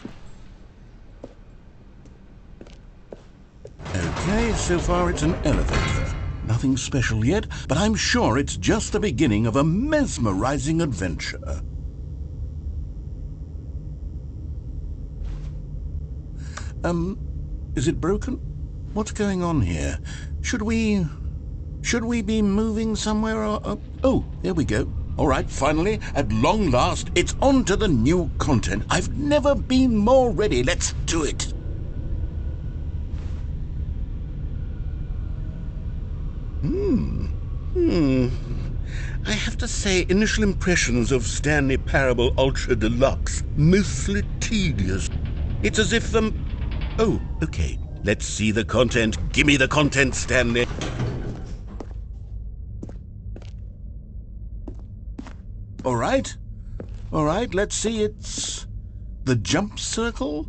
S1: Okay, so far it's an elevator. Nothing special yet, but I'm sure it's just the beginning of a mesmerizing adventure. Is it broken? What's going on here? Should we be moving somewhere or... Oh, there we go. All right, finally, at long last, it's on to the new content. I've never been more ready. Let's do it. I have to say, initial impressions of Stanley Parable Ultra Deluxe, mostly tedious. It's as if Oh, okay. Let's see the content. Give me the content, Stanley. All right, let's see, it's the jump circle?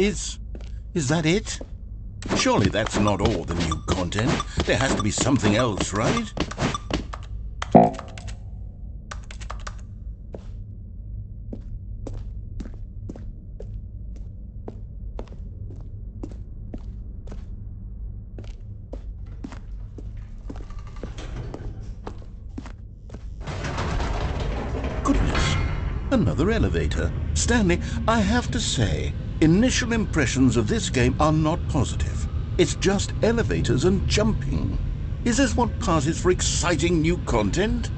S1: Is that it? Surely that's not all the new content. There has to be something else, right? Goodness, another elevator. Stanley, I have to say, initial impressions of this game are not positive. It's just elevators and jumping. Is this what passes for exciting new content?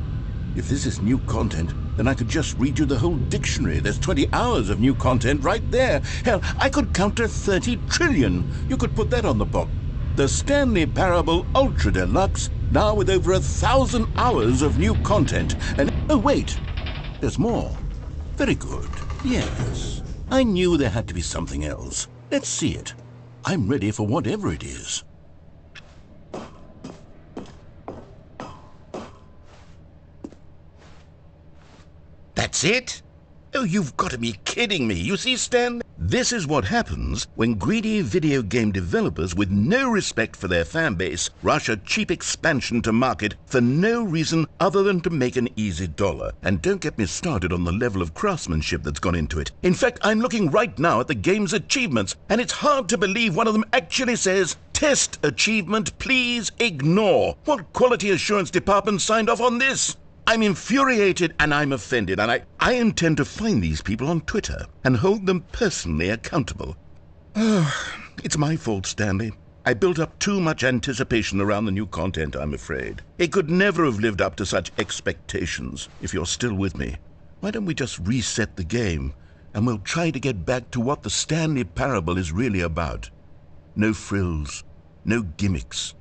S1: If this is new content, then I could just read you the whole dictionary. There's 20 hours of new content right there. Hell, I could count to 30 trillion. You could put that on the box. The Stanley Parable Ultra Deluxe, now with over 1,000 hours of new content. And oh wait, there's more. Very good. Yes. I knew there had to be something else. Let's see it. I'm ready for whatever it is. That's it? Oh, you've got to be kidding me. You see, Stan? This is what happens when greedy video game developers with no respect for their fan base rush a cheap expansion to market for no reason other than to make an easy dollar. And don't get me started on the level of craftsmanship that's gone into it. In fact, I'm looking right now at the game's achievements, and it's hard to believe one of them actually says, "Test achievement, please ignore." What quality assurance department signed off on this? I'm infuriated and I'm offended, and I intend to find these people on Twitter and hold them personally accountable. It's my fault, Stanley. I built up too much anticipation around the new content, I'm afraid. It could never have lived up to such expectations. If you're still with me, why don't we just reset the game and we'll try to get back to what the Stanley Parable is really about. No frills, no gimmicks,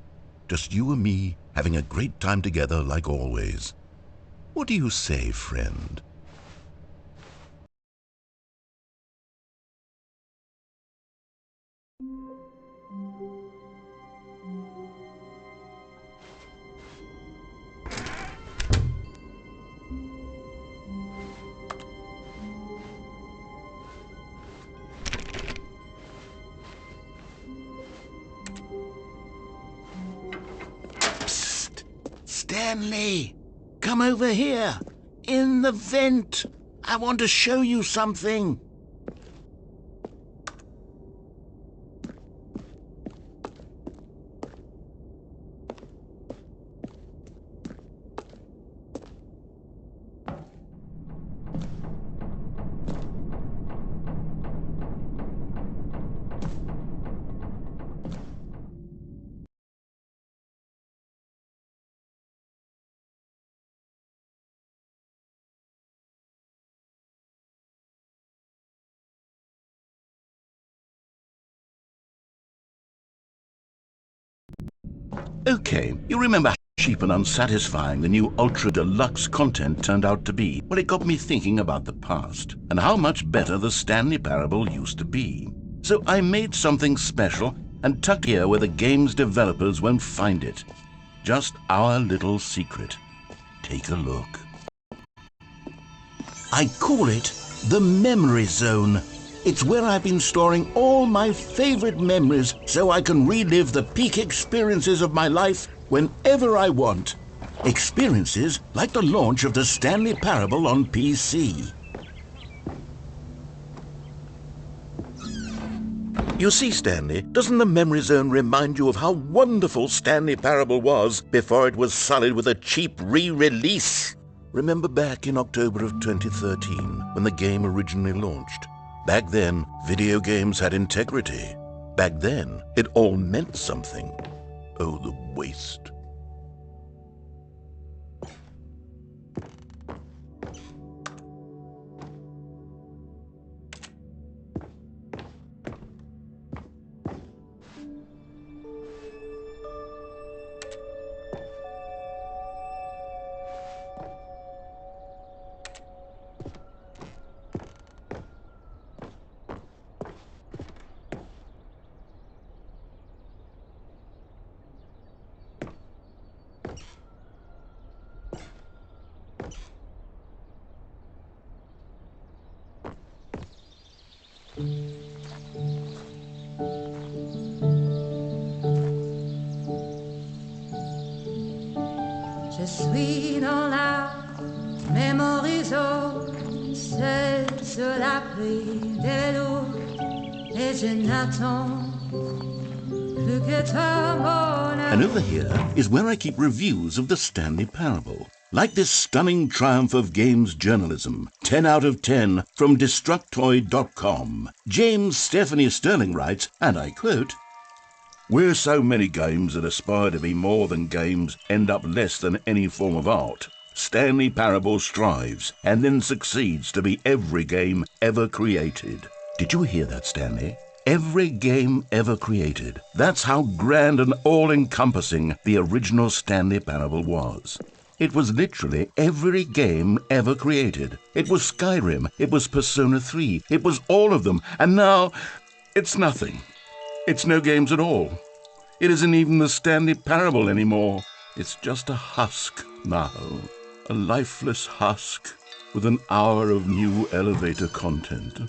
S1: just you and me having a great time together like always. What do you say, friend? Psst! Stanley! Come over here! In the vent! I want to show you something! Okay, you remember how cheap and unsatisfying the new Ultra Deluxe content turned out to be? Well, it got me thinking about the past, and how much better the Stanley Parable used to be. So I made something special and tucked here where the game's developers won't find it. Just our little secret. Take a look. I call it the Memory Zone. It's where I've been storing all my favorite memories so I can relive the peak experiences of my life whenever I want. Experiences like the launch of the Stanley Parable on PC. You see, Stanley, doesn't the Memory Zone remind you of how wonderful Stanley Parable was before it was sullied with a cheap re-release? Remember back in October of 2013 when the game originally launched? Back then, video games had integrity. Back then, it all meant something. Oh, the waste.
S6: Je suis dans la mémoriso, seul sur l'abri des vélos, et je n'attends plus que toi, mon
S1: And over here is where I keep reviews of the Stanley Parable. Like this stunning triumph of games journalism, 10 out of 10 from Destructoid.com. James Stephanie Sterling writes, and I quote, "Where so many games that aspire to be more than games end up less than any form of art, Stanley Parable strives and then succeeds to be every game ever created." Did you hear that, Stanley? Every game ever created. That's how grand and all-encompassing the original Stanley Parable was. It was literally every game ever created. It was Skyrim, it was Persona 3, it was all of them, and now it's nothing. It's no games at all. It isn't even the Stanley Parable anymore. It's just a husk now, a lifeless husk with an hour of new elevator content.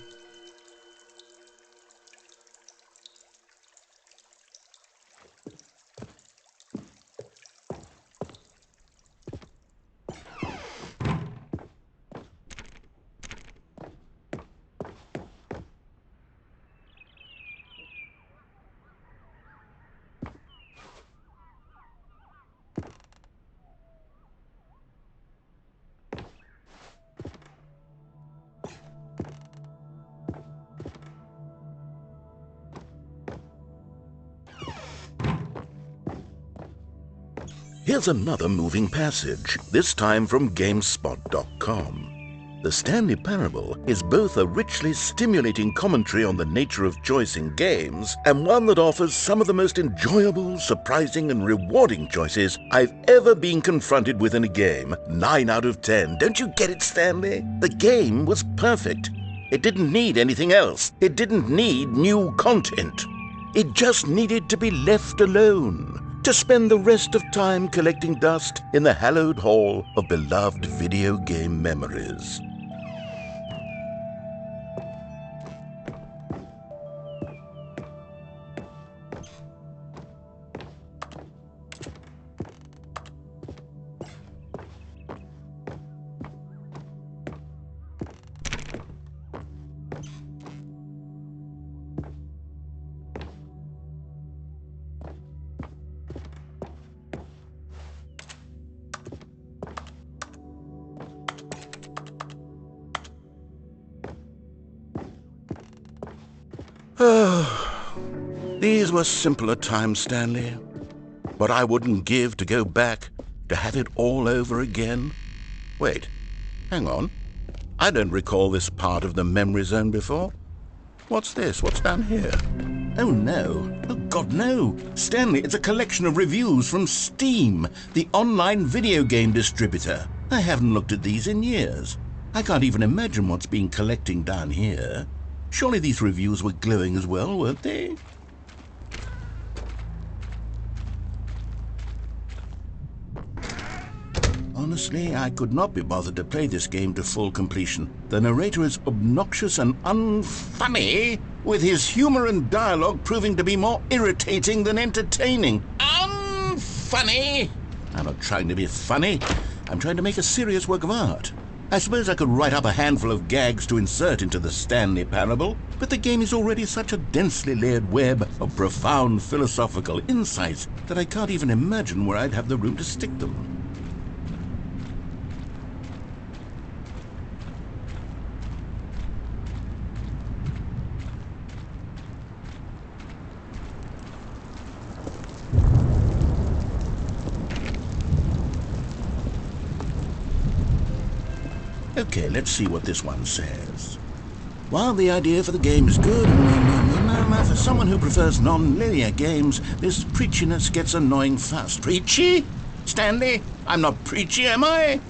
S1: Here's another moving passage, this time from GameSpot.com. The Stanley Parable is both a richly stimulating commentary on the nature of choice in games and one that offers some of the most enjoyable, surprising, and rewarding choices I've ever been confronted with in a game. 9 out of 10. Don't you get it, Stanley? The game was perfect. It didn't need anything else. It didn't need new content. It just needed to be left alone, to spend the rest of time collecting dust in the hallowed hall of beloved video game memories. These were simpler times, Stanley. But I wouldn't give to go back to have it all over again. Wait, hang on. I don't recall this part of the memory zone before. What's this? What's down here? Oh no. Oh God, no. Stanley, it's a collection of reviews from Steam, the online video game distributor. I haven't looked at these in years. I can't even imagine what's been collecting down here. Surely these reviews were glowing as well, weren't they? Honestly, I could not be bothered to play this game to full completion. The narrator is obnoxious and unfunny, with his humor and dialogue proving to be more irritating than entertaining. Unfunny! I'm not trying to be funny. I'm trying to make a serious work of art. I suppose I could write up a handful of gags to insert into the Stanley Parable, but the game is already such a densely layered web of profound philosophical insights that I can't even imagine where I'd have the room to stick them. Okay, let's see what this one says. While the idea for the game is good, for someone who prefers non-linear games, this preachiness gets annoying fast. Preachy? Stanley? I'm not preachy, am I?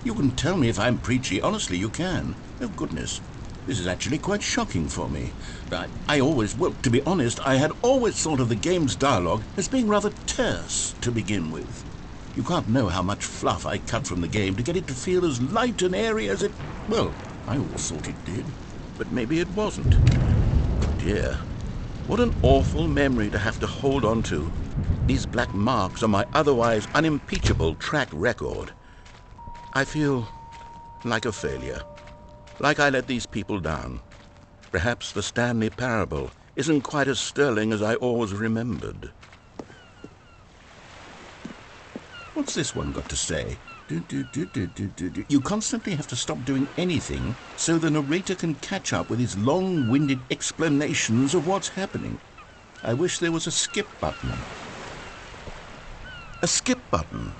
S1: You can tell me if I'm preachy. Honestly, you can. Oh, goodness. This is actually quite shocking for me. Well, to be honest, I had always thought of the game's dialogue as being rather terse to begin with. You can't know how much fluff I cut from the game to get it to feel as light and airy as it... Well, I always thought it did, but maybe it wasn't. Dear, what an awful memory to have to hold on to. These black marks on my otherwise unimpeachable track record. I feel like a failure, like I let these people down. Perhaps the Stanley parable isn't quite as sterling as I always remembered. What's this one got to say? You constantly have to stop doing anything so the narrator can catch up with his long-winded explanations of what's happening. I wish there was a skip button. A skip button?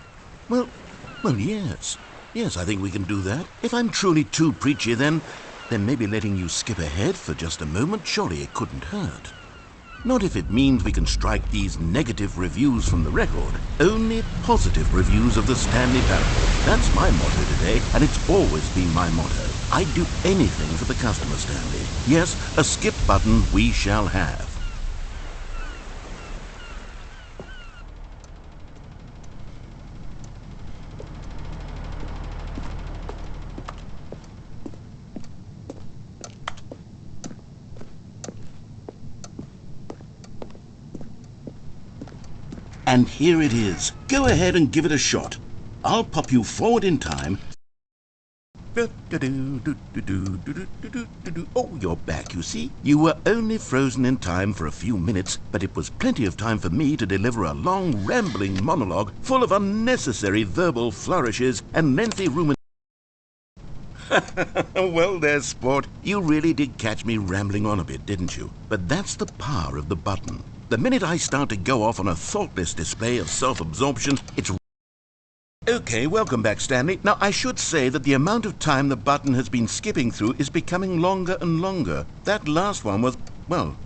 S1: Well, yes. Yes, I think we can do that. If I'm truly too preachy, then maybe letting you skip ahead for just a moment, surely it couldn't hurt. Not if it means we can strike these negative reviews from the record. Only positive reviews of the Stanley parable. That's my motto today, and it's always been my motto. I'd do anything for the customer, Stanley. Yes, a skip button we shall have. And here it is. Go ahead and give it a shot. I'll pop you forward in time. Oh, you're back, you see. You were only frozen in time for a few minutes, but it was plenty of time for me to deliver a long, rambling monologue full of unnecessary verbal flourishes and lengthy ruminations. Well there, sport. You really did catch me rambling on a bit, didn't you? But that's the power of the button. The minute I start to go off on a thoughtless display of self-absorption, it's... Okay, welcome back, Stanley. Now, I should say that the amount of time the button has been skipping through is becoming longer and longer. That last one was, well,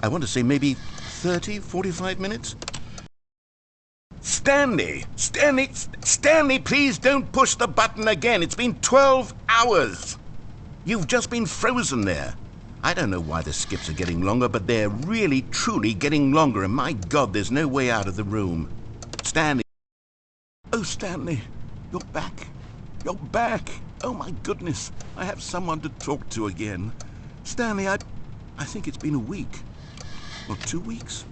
S1: I want to say maybe 30, 45 minutes? Stanley, please don't push the button again. It's been 12 hours. You've just been frozen there. I don't know why the skips are getting longer, but they're really, truly getting longer, and my God, there's no way out of the room. Stanley. Oh, Stanley, you're back. You're back. Oh, my goodness. I have someone to talk to again. Stanley, I think it's been a week. Or 2 weeks.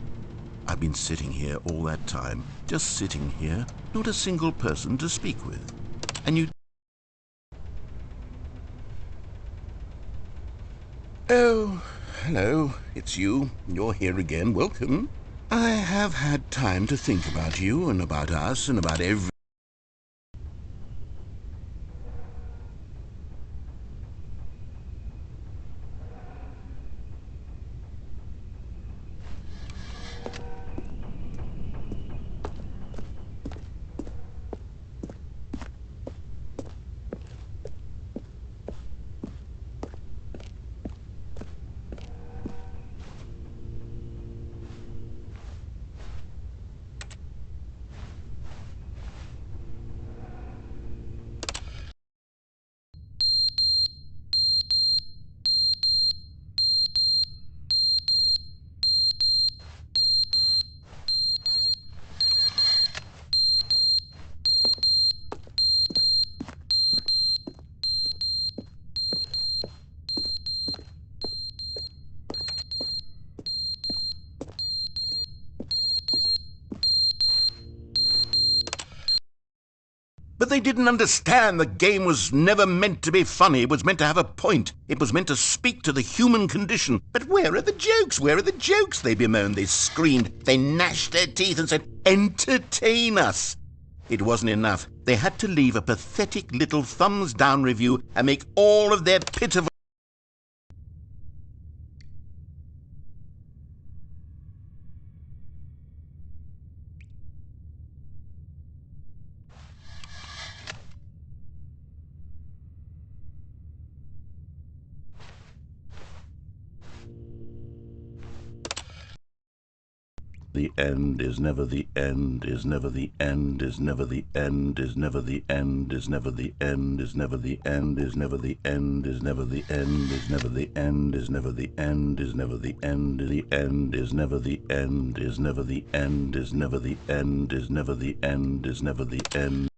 S1: I've been sitting here all that time, just sitting here, not a single person to speak with. And you... Oh, hello, it's you. You're here again. Welcome. I have had time to think about you and about us and about every... But they didn't understand the game was never meant to be funny. It was meant to have a point. It was meant to speak to the human condition. But where are the jokes? Where are the jokes? They bemoaned, they screamed, they gnashed their teeth and said, entertain us. It wasn't enough. They had to leave a pathetic little thumbs-down review and make all of their pitiful... The end is never the end, is never the end, is never the end, is never the end, is never the end, is never the end, is never the end, is never the end, is never the end, is never the end, is never the end, the end is never the end, is never the end, is never the end, is never the end, is never the end.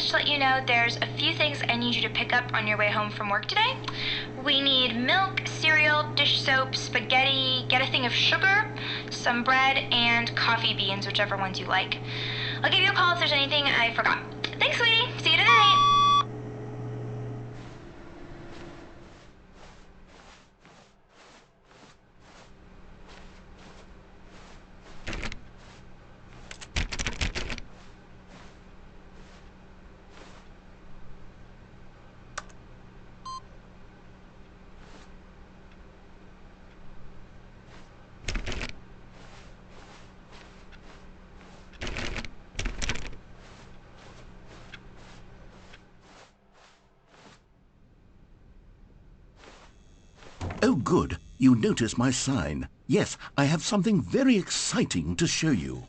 S7: just to let you know there's a few things I need you to pick up on your way home from work today. We need milk, cereal, dish soap, spaghetti, get a thing of sugar, some bread, and coffee beans, whichever ones you like. I'll give you a call if there's anything I forgot. Thanks, sweetie. See you tonight.
S1: Oh, good. You notice my sign. Yes, I have something very exciting to show you.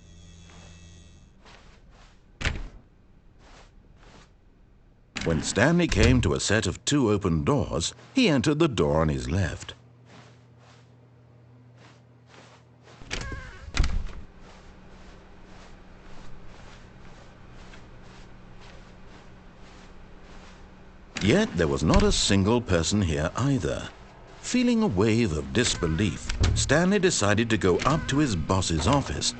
S1: When Stanley came to a set of 2 open doors, he entered the door on his left. Yet there was not a single person here either. Feeling a wave of disbelief, Stanley decided to go up to his boss's office.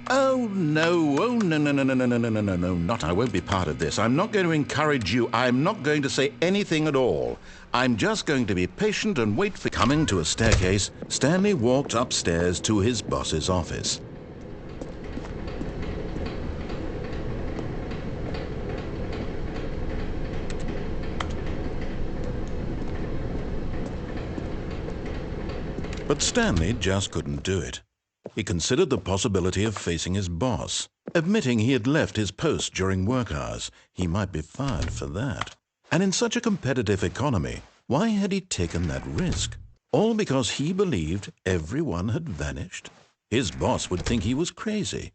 S1: Oh no, not I won't be part of this. I'm not going to encourage you. I'm not going to say anything at all. I'm just going to be patient and wait for... Coming to a staircase, Stanley walked upstairs to his boss's office. But Stanley just couldn't do it. He considered the possibility of facing his boss. Admitting he had left his post during work hours, he might be fired for that. And in such a competitive economy, why had he taken that risk? All because he believed everyone had vanished? His boss would think he was crazy.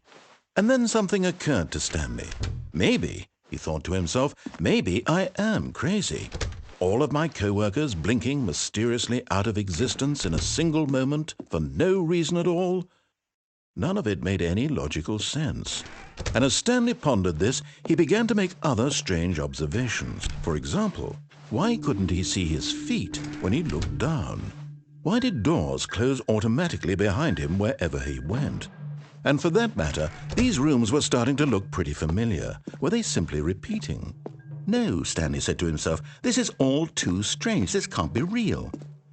S1: And then something occurred to Stanley. Maybe, he thought to himself, maybe I am crazy. All of my co-workers blinking mysteriously out of existence in a single moment for no reason at all? None of it made any logical sense. And as Stanley pondered this, he began to make other strange observations. For example, why couldn't he see his feet when he looked down? Why did doors close automatically behind him wherever he went? And for that matter, these rooms were starting to look pretty familiar. Were they simply repeating? No, Stanley said to himself, this is all too strange. This can't be real.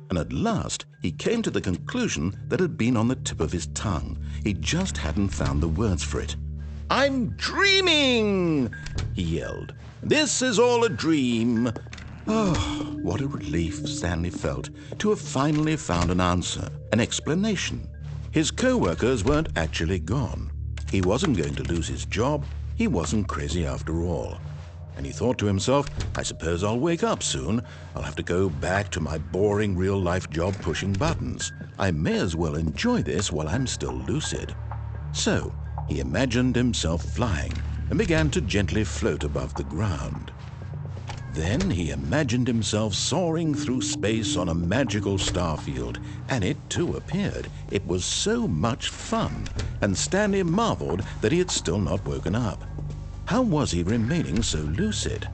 S1: And at last, he came to the conclusion that had been on the tip of his tongue. He just hadn't found the words for it. I'm dreaming, he yelled. This is all a dream. Oh, what a relief Stanley felt to have finally found an answer, an explanation. His co-workers weren't actually gone. He wasn't going to lose his job. He wasn't crazy after all. And he thought to himself, I suppose I'll wake up soon. I'll have to go back to my boring real-life job pushing buttons. I may as well enjoy this while I'm still lucid. So he imagined himself flying and began to gently float above the ground. Then he imagined himself soaring through space on a magical starfield, and it too appeared. It was so much fun, and Stanley marveled that he had still not woken up. How was he remaining so lucid?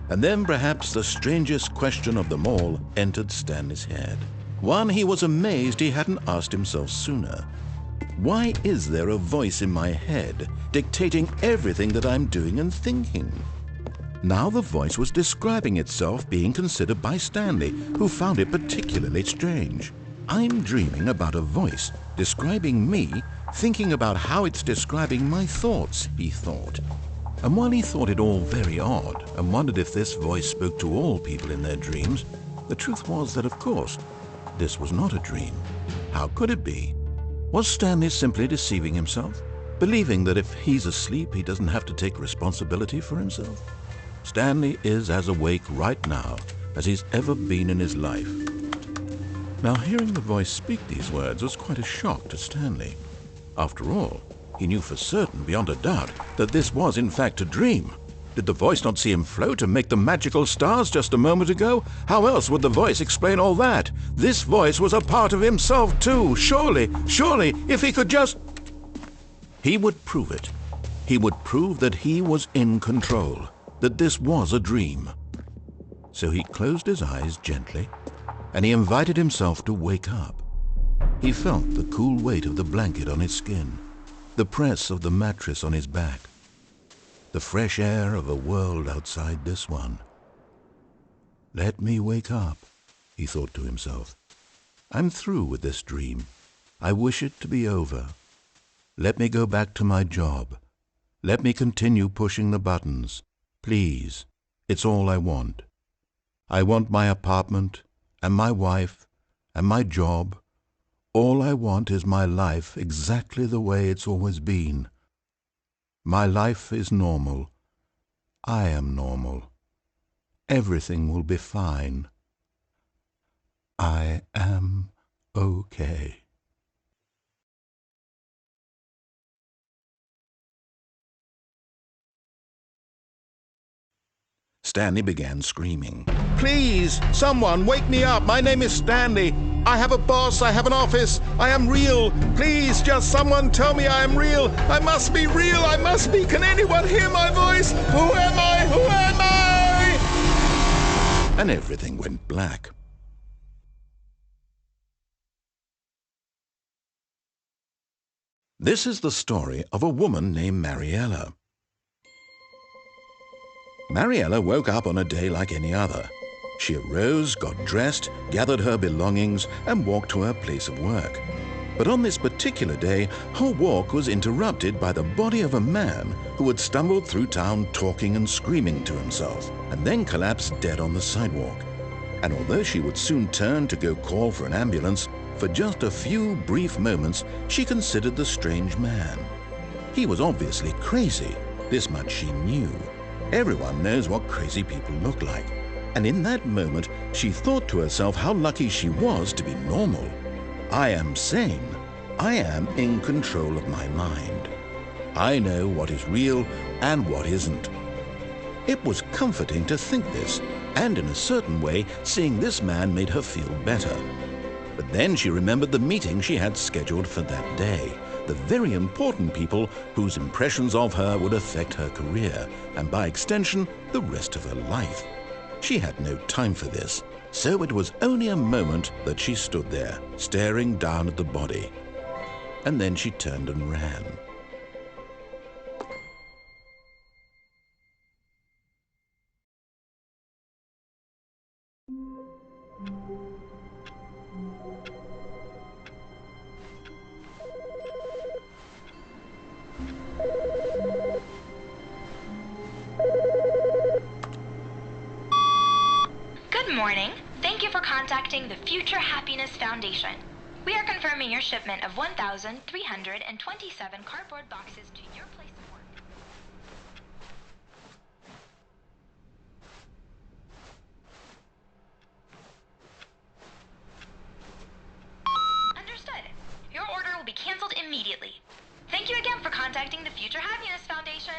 S1: And then perhaps the strangest question of them all entered Stanley's head. One he was amazed he hadn't asked himself sooner. Why is there a voice in my head dictating everything that I'm doing and thinking? Now the voice was describing itself being considered by Stanley, who found it particularly strange. I'm dreaming about a voice describing me, thinking about how it's describing my thoughts, he thought. And while he thought it all very odd and wondered if this voice spoke to all people in their dreams, the truth was that, of course, this was not a dream. How could it be? Was Stanley simply deceiving himself, believing that if he's asleep, he doesn't have to take responsibility for himself? Stanley is as awake right now as he's ever been in his life. Now, hearing the voice speak these words was quite a shock to Stanley. After all, he knew for certain, beyond a doubt, that this was in fact a dream. Did the voice not see him float and make the magical stars just a moment ago? How else would the voice explain all that? This voice was a part of himself too. Surely, if he could just... He would prove it. He would prove that he was in control, that this was a dream. So he closed his eyes gently, and he invited himself to wake up. He felt the cool weight of the blanket on his skin, the press of the mattress on his back, the fresh air of a world outside this one. Let me wake up, he thought to himself. I'm through with this dream. I wish it to be over. Let me go back to my job. Let me continue pushing the buttons. Please, it's all I want. I want my apartment, and my wife, and my job. All I want is my life exactly the way it's always been. My life is normal. I am normal. Everything will be fine. I am okay. Stanley began screaming. Please, someone, wake me up. My name is Stanley. I have a boss. I have an office. I am real. Please, just someone tell me I am real. I must be real. I must be. Can anyone hear my voice? Who am I? Who am I? And everything went black. This is the story of a woman named Mariella. Mariella woke up on a day like any other. She arose, got dressed, gathered her belongings, and walked to her place of work. But on this particular day, her walk was interrupted by the body of a man who had stumbled through town talking and screaming to himself, and then collapsed dead on the sidewalk. And although she would soon turn to go call for an ambulance, for just a few brief moments she considered the strange man. He was obviously crazy, this much she knew. Everyone knows what crazy people look like. And in that moment, she thought to herself how lucky she was to be normal. I am sane. I am in control of my mind. I know what is real and what isn't. It was comforting to think this, and in a certain way, seeing this man made her feel better. But then she remembered the meeting she had scheduled for that day. The very important people whose impressions of her would affect her career, and by extension, the rest of her life. She had no time for this, so it was only a moment that she stood there, staring down at the body. And then she turned and ran.
S7: Good morning. Thank you for contacting the Future Happiness Foundation. We are confirming your shipment of 1,327 cardboard boxes to your place of work. Understood. Your order will be canceled immediately. Thank you again for contacting the Future Happiness Foundation.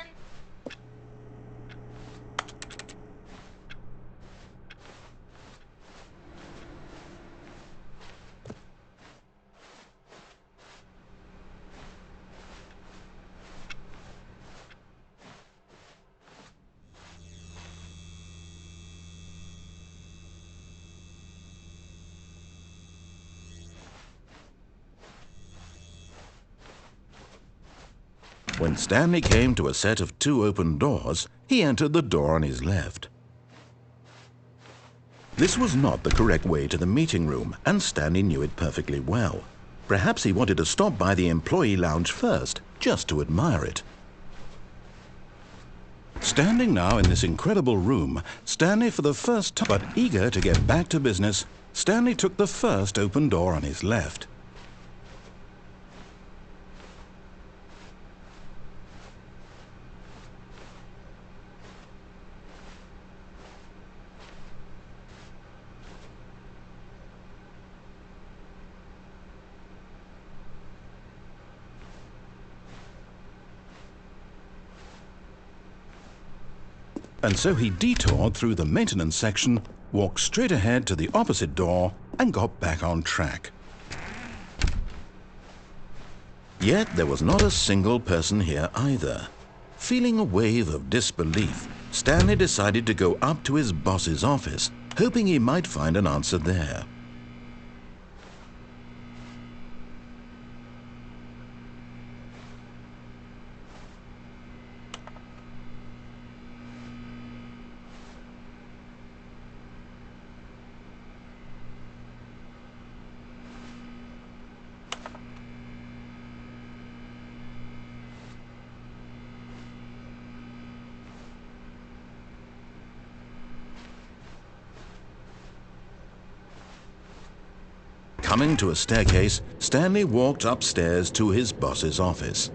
S1: When Stanley came to a set of 2 open doors, he entered the door on his left. This was not the correct way to the meeting room, and Stanley knew it perfectly well. Perhaps he wanted to stop by the employee lounge first, just to admire it. Standing now in this incredible room, Stanley for the first time, but eager to get back to business, Stanley took the first open door on his left. And so he detoured through the maintenance section, walked straight ahead to the opposite door, and got back on track. Yet there was not a single person here either. Feeling a wave of disbelief, Stanley decided to go up to his boss's office, hoping he might find an answer there. Coming to a staircase, Stanley walked upstairs to his boss's office.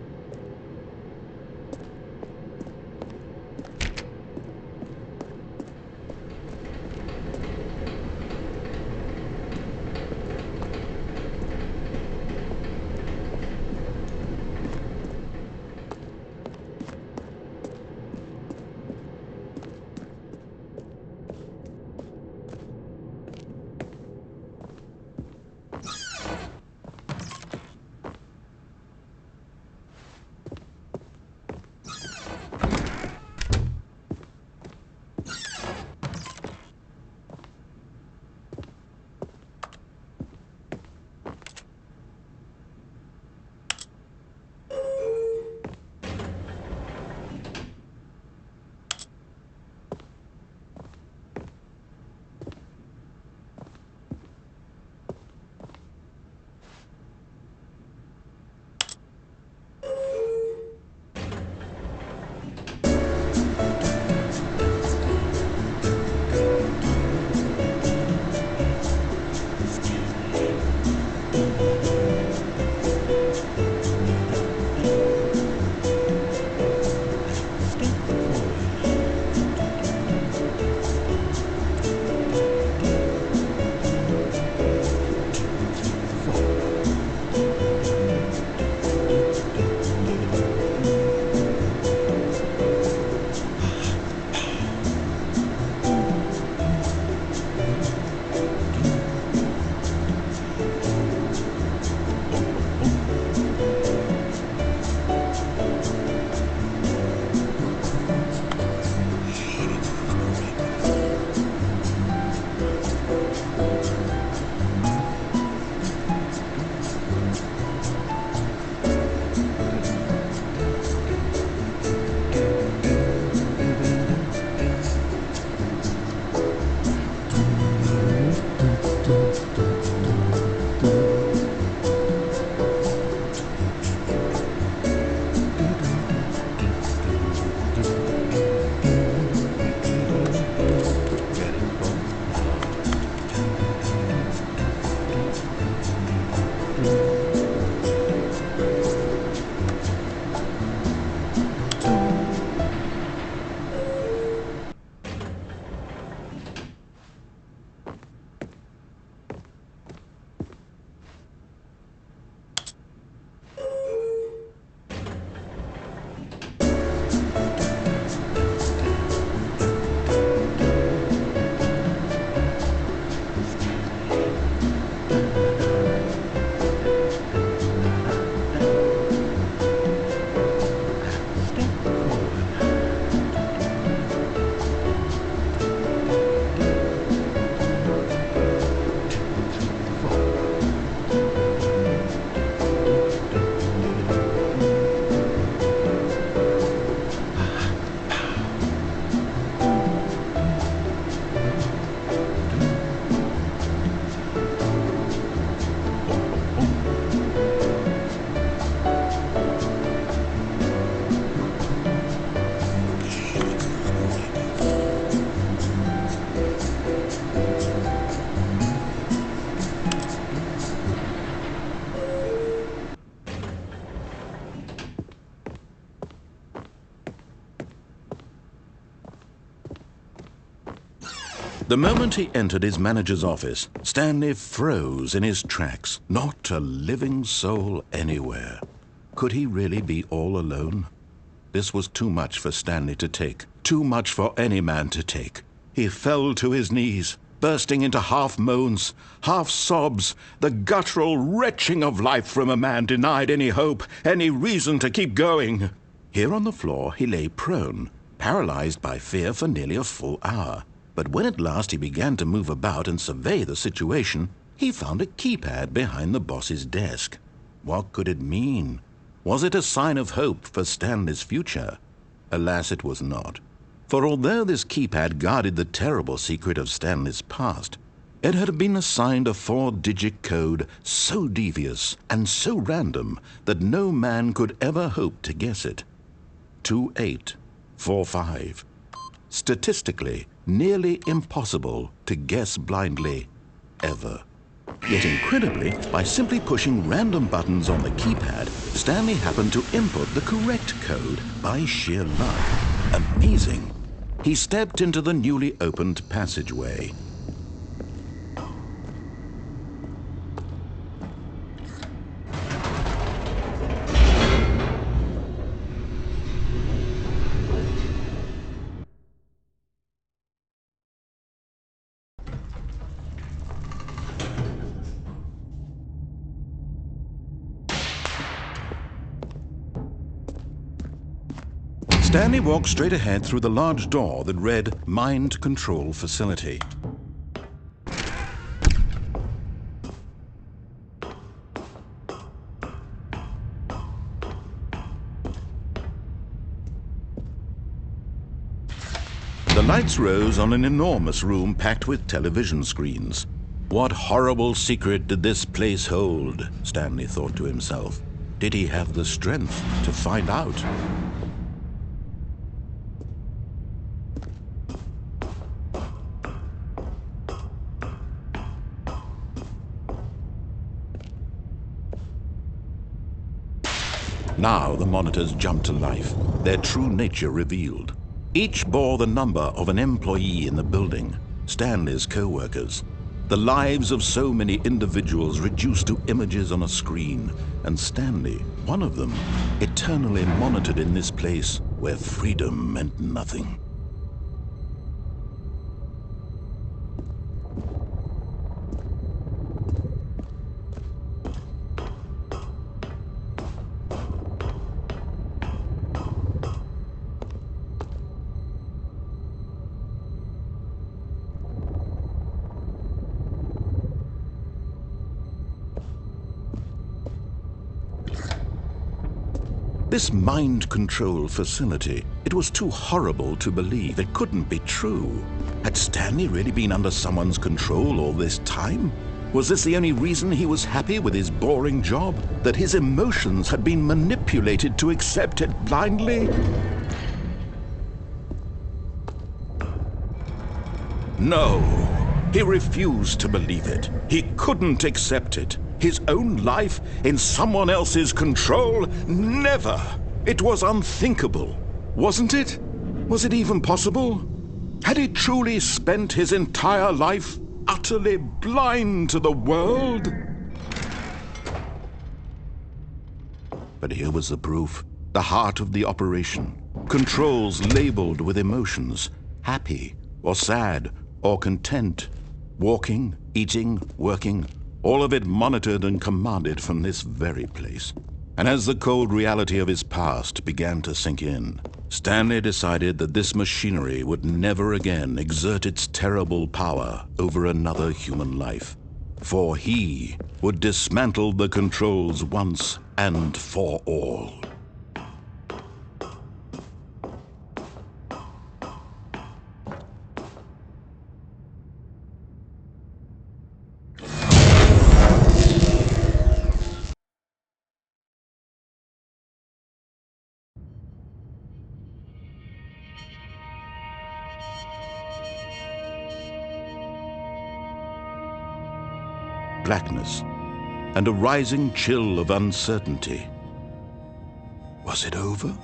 S1: The moment he entered his manager's office, Stanley froze in his tracks. Not a living soul anywhere. Could he really be all alone? This was too much for Stanley to take. Too much for any man to take. He fell to his knees, bursting into half moans, half sobs, the guttural retching of life from a man denied any hope, any reason to keep going. Here on the floor he lay prone, paralyzed by fear for nearly a full hour. But when at last he began to move about and survey the situation, he found a keypad behind the boss's desk. What could it mean? Was it a sign of hope for Stanley's future? Alas, it was not. For although this keypad guarded the terrible secret of Stanley's past, it had been assigned a 4-digit code so devious and so random that no man could ever hope to guess it. 2845. Statistically, nearly impossible to guess blindly, ever. Yet incredibly, by simply pushing random buttons on the keypad, Stanley happened to input the correct code by sheer luck. Amazing! He stepped into the newly opened passageway. Stanley walked straight ahead through the large door that read Mind Control Facility. The lights rose on an enormous room packed with television screens. What horrible secret did this place hold? Stanley thought to himself. Did he have the strength to find out? Now the monitors jumped to life, their true nature revealed. Each bore the number of an employee in the building, Stanley's co-workers. The lives of so many individuals reduced to images on a screen, and Stanley, one of them, eternally monitored in this place where freedom meant nothing. This mind control facility, it was too horrible to believe. It couldn't be true. Had Stanley really been under someone's control all this time? Was this the only reason he was happy with his boring job? That his emotions had been manipulated to accept it blindly? No, he refused to believe it. He couldn't accept it. His own life in someone else's control? Never! It was unthinkable, wasn't it? Was it even possible? Had he truly spent his entire life utterly blind to the world? But here was the proof, the heart of the operation. Controls labeled with emotions, happy or sad or content, walking, eating, working, all of it monitored and commanded from this very place. And as the cold reality of his past began to sink in, Stanley decided that this machinery would never again exert its terrible power over another human life. For he would dismantle the controls once and for all. Blackness, and a rising chill of uncertainty. Was it over?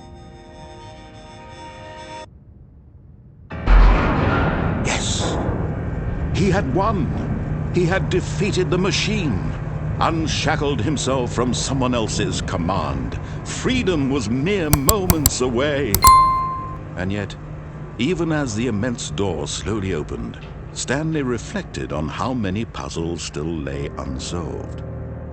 S1: Yes! He had won! He had defeated the machine, unshackled himself from someone else's command. Freedom was mere moments away. And yet, even as the immense door slowly opened, Stanley reflected on how many puzzles still lay unsolved.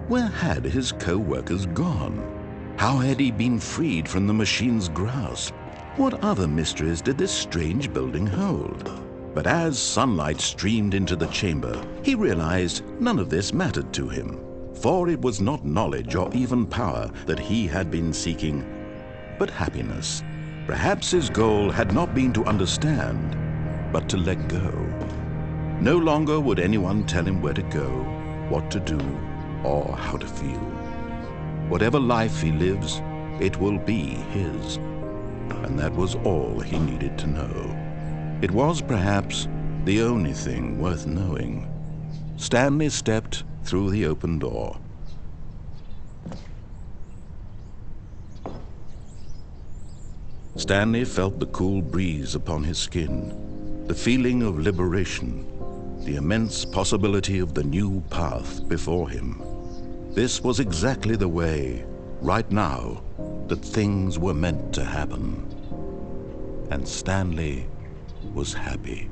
S1: Where had his co-workers gone? How had he been freed from the machine's grasp? What other mysteries did this strange building hold? But as sunlight streamed into the chamber, he realized none of this mattered to him, for it was not knowledge or even power that he had been seeking, but happiness. Perhaps his goal had not been to understand, but to let go. No longer would anyone tell him where to go, what to do, or how to feel. Whatever life he lives, it will be his. And that was all he needed to know. It was perhaps the only thing worth knowing. Stanley stepped through the open door. Stanley felt the cool breeze upon his skin, the feeling of liberation, the immense possibility of the new path before him. This was exactly the way, right now, that things were meant to happen. And Stanley was happy.